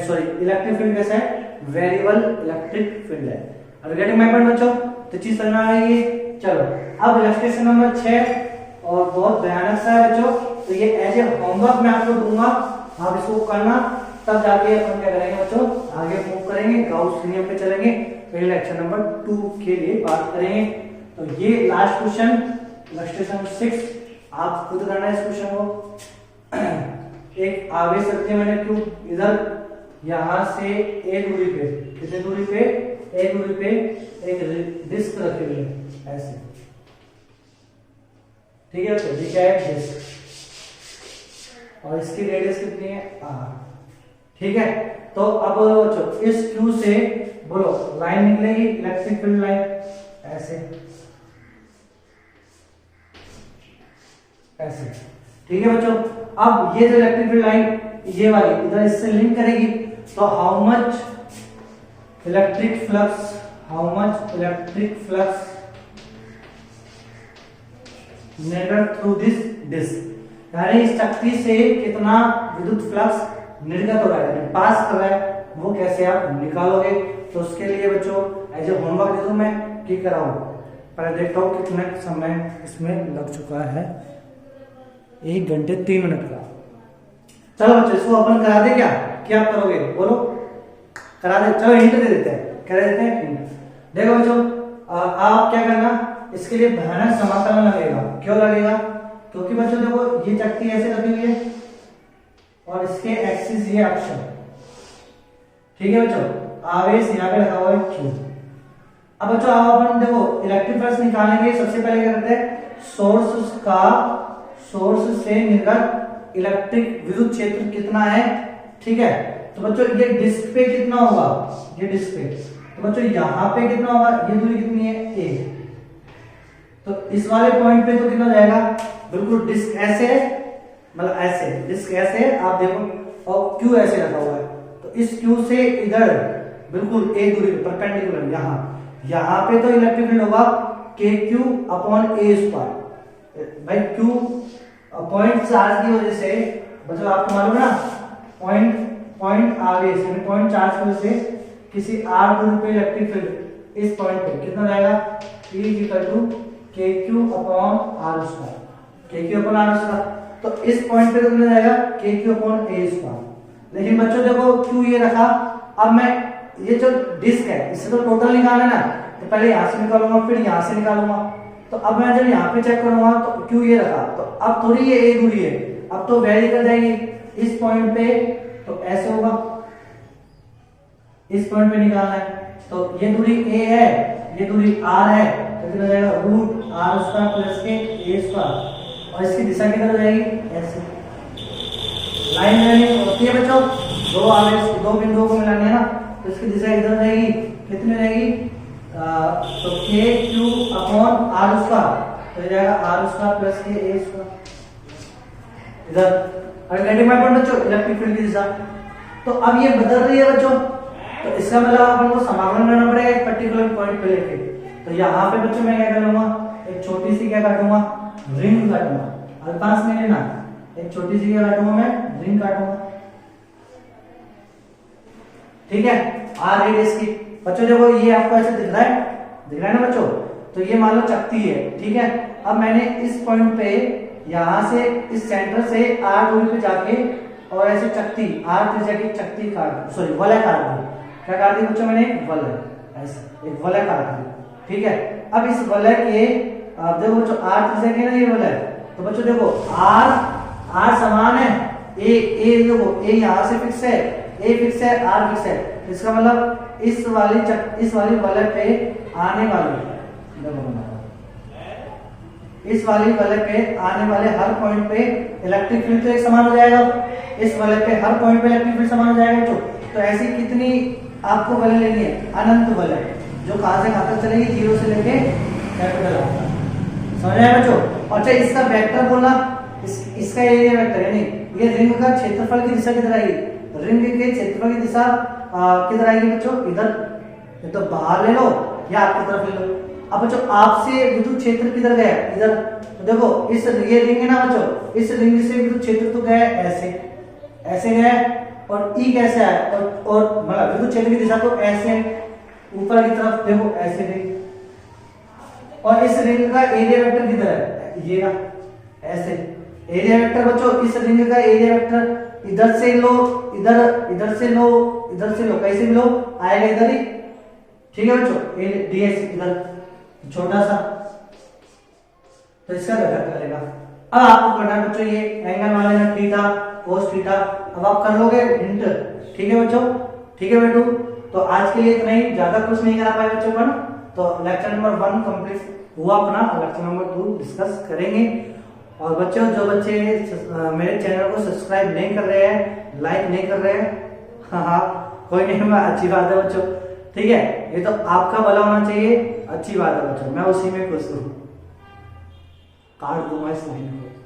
सॉरी इलेक्ट्रिक फील्ड कैसा है, वेरिएबल इलेक्ट्रिक फील्ड है। अब गेटिंग माय पॉइंट बच्चों, तो चीज समझ में आ गई है। चलो अब इलस्ट्रेशन नंबर 6 और बहुत भयानक सा है बच्चों, तो ये एज ए होमवर्क मैं आपको दूंगा, आप इसको करना, तब जाके अपन क्या करेंगे बच्चों, आगे मूव करेंगे, गाउस नियम पे चलेंगे, फिर लेक्चर नंबर 2 के लिए बात करेंगे। तो ये लास्ट क्वेश्चन इलस्ट्रेशन 6, आप खुद करना है इस क्वेश्चन को। एक आवेश रखते हैं मैंने क्यों, इधर यहां से A दूरी पे, कितनी दूरी पे, A दूरी पे एक डिस्क रखे हुए ऐसे, ठीक है, तो ये क्या है डिस्क, और इसकी रेडियस कितनी है R, ठीक है। तो अब बच्चों इस Q से बोलो लाइन निकलेगी, इलेक्ट्रिक फील्ड लाइन ऐसे ऐसे, ठीक है बच्चों। अब ये जो इलेक्ट्रिक फील्ड लाइन ये वाली इधर इससे लिंक करेगी, तो how much electric flux, how much electric flux निर्गत थ्रू दिस डिस्क, यानी इस चक्ति से कितना विद्युत फ्लक्स निर्गत हो रहा है, पास कर रहा है, वो कैसे आप निकालोगे। तो उसके लिए बच्चों एज ए होमवर्क दे दूं मैं, की कराऊं, पहले देखता हूं कितना समय इसमें लग चुका है, 1 घंटे 3 मिनट का। चलो बच्चों इसको अपन करा दे, क्या आप करोगे बोलो, करा दे, चलो हिंट दे देते हैं, करा देते हैं हिंट। देखो बच्चों आप क्या करना, इसके लिए भयानक समाकलन लगेगा, क्यों लगेगा, क्योंकि बच्चों देखो ये चक्ति ऐसे रखी हुई है और इसके एक्सिस ये अक्ष, ठीक है बच्चों, आवेश यहाँ पे रखा हुआ है Q। अब बच्चों आप अपन देखो इलेक्ट्रिक फ्लक्स निकालने के लिए सबसे पहले क्या करते हैं, सोर्स से निर्गत इलेक्ट्रिक विद्युत क्षेत्र कितना है, ठीक है। तो बच्चों ये डिस्क पे कितना होगा, ये डिस्क पे, तो बच्चों यहाँ पे कितना होगा, ये दूरी कितनी है A, तो इस वाले पॉइंट पे तो कितना जाएगा, बिल्कुल डिस्क ऐसे है, मतलब ऐसे डिस्क ऐसे है आप देखो, और Q ऐसे रखा हुआ है, तो इस Q से इधर बिल्कुल A दूरी पे परपेंडिकुलर यहाँ पे तो इलेक्ट्रिक फील्ड होगा KQ अपॉन A स्क्वायर, भाई Q पॉइंट चार्ज की वजह से बच्चों आपको मालूम ना, पॉइंट आवेश यानी पॉइंट चार्ज की वजह से किसी R दूरी पे इलेक्ट्रिक फील्ड इस पॉइंट पे कितना जाएगा, KQ upon R square, KQ upon R square, तो इस पॉइंट पे कितना जाएगा KQ अपॉन A स्क्वायर। लेकिन बच्चों देखो Q ये रखा, अब मैं ये जो डिस्क है इससे तो टोटल निकालना है ना, तो पहले यहाँ से निकालूंगा फिर यहाँ से निकालूंगा, तो अब मैं जब यहाँ पे चेक करूंगा तो Q ये रखा, तो अब थोड़ी ये A दूरी है, अब तो वेरी कर जाएगी इस पॉइंट पे, तो ऐसे होगा, इस पॉइंट पे निकालना है, तो ये दूरी A है, ये दूरी R है, तो कितना जाएगा रूट R स्क्वायर प्लस के A स्क्वायर, और इसकी दिशा किधर हो जाएगी, ऐसे लाइन में होती है बच्चों, दो आवेश दो बिंदुओं को मिलाने है ना, तो इसकी दिशा इधर रहेगी, कितनी रहेगी, तो KQ अपॉन R स्क्वायर, तो ये जाएगा R स्क्वायर प्लस के A स्क्वायर इधर। अगर नेगेटिव माइनस पॉइंट बच्चों इलेक्ट्रिक फील्ड की दिशा, तो अब ये बदल रही है बच्चों, तो इसका मतलब अपन को समाकलन करना पड़ेगा एक पर्टिकुलर पॉइंट पे लेके, तो यहाँ पे बच्चों मैं क्या कर लूंगा, एक छोटी सी क्या काटूंगा, रिंग काटूंगा, अल्फांस नहीं लेना, एक छोटी सी क्या काटूंगा मैं, रिंग काटूंगा। ठीक है, आर रेडियस की। बच्चों देखो ये आपको ऐसे दिख रहा है ना बच्चों, तो ये मान लो चकती है। ठीक है, अब मैंने इस पॉइंट पे यहां से इस सेंटर से आर दूरी पे जाके और ऐसे चकती आर त्रिज्या की चकती काट, सॉरी वलय काट दी। क्या काट दी बच्चों मैंने, वलय, ऐसे एक वलय काट दी। ठीक है, अब इस वलय के अब देखो बच्चों आर त्रिज्या के ना ये वलय, तो बच्चों देखो आर समान है, ए देखो ए यहां से फिक्स है, ए फिक्स है, आर फिक्स है। इसका मतलब इस वाली वलय पे आने वाले, इस वाली वलय पे आने वाले हर पॉइंट पे इलेक्ट्रिक फील्ड तो एक समान हो जाएगा। इस वलय पे हर पॉइंट पे इलेक्ट्रिक फील्ड समान हो जाएगा बच्चों। तो ऐसी कितनी आपको वलय लेनी है, अनंत वलय, जो कहां से कहां तक चलेगी, 0 से लेके कैपिटल आर। समझ आया बच्चों। अच्छा इसका वेक्टर बोलना, इसका एरिया वेक्टर यानी ये रिंग का क्षेत्रफल की दिशा किधर आएगी, रिंग के क्षेत्रफल की दिशा किधर आएगी बच्चों, इधर। तो बाहर ले लो या आपकी तरफ ले लो। अब बच्चों आपसे विद्युत क्षेत्र किधर गया, इधर। तो देखो इस ये रिंग है ना बच्चों, इस रिंग से विद्युत क्षेत्र तो गया ऐसे गया, और ई कैसे आया, और मतलब विद्युत क्षेत्र की दिशा तो ऐसे ऊपर की तरफ देखो ऐसे गई। और इस रिंग का एरिया वेक्टर किधर है, ये ना ऐसे। एरिया वेक्टर बच्चों इस रिंग का एरिया वेक्टर इधर से लो, इधर से लो, इधर से लो, कैसे भी लो आएगा इधर ही। ठीक है बच्चों, डीएक्स इधर छोटा सा, तो इसका घटक करेगा। अब आपको करना है बच्चों ये एंगल वाले में थीटा कोस थीटा, अब आप कर लोगे हिंट। ठीक है बच्चों, ठीक है बेटू। तो आज के लिए इतना ही, ज्यादा कुछ नहीं करा पाए बच्चों पर। तो लेक्चर नंबर 1 कंप्लीट हुआ अपना, लेक्चर नंबर 2 डिस्कस करेंगे। और बच्चों जो बच्चे मेरे चैनल को सब्सक्राइब नहीं कर रहे हैं, लाइक नहीं कर रहे हैं, हाँ कोई नहीं, अच्छी बात है बच्चों। ठीक है, ये तो आपका भला होना चाहिए, अच्छी बात है बच्चों, मैं उसी में खुश हूँ। काट दूंगा इस लाइन को।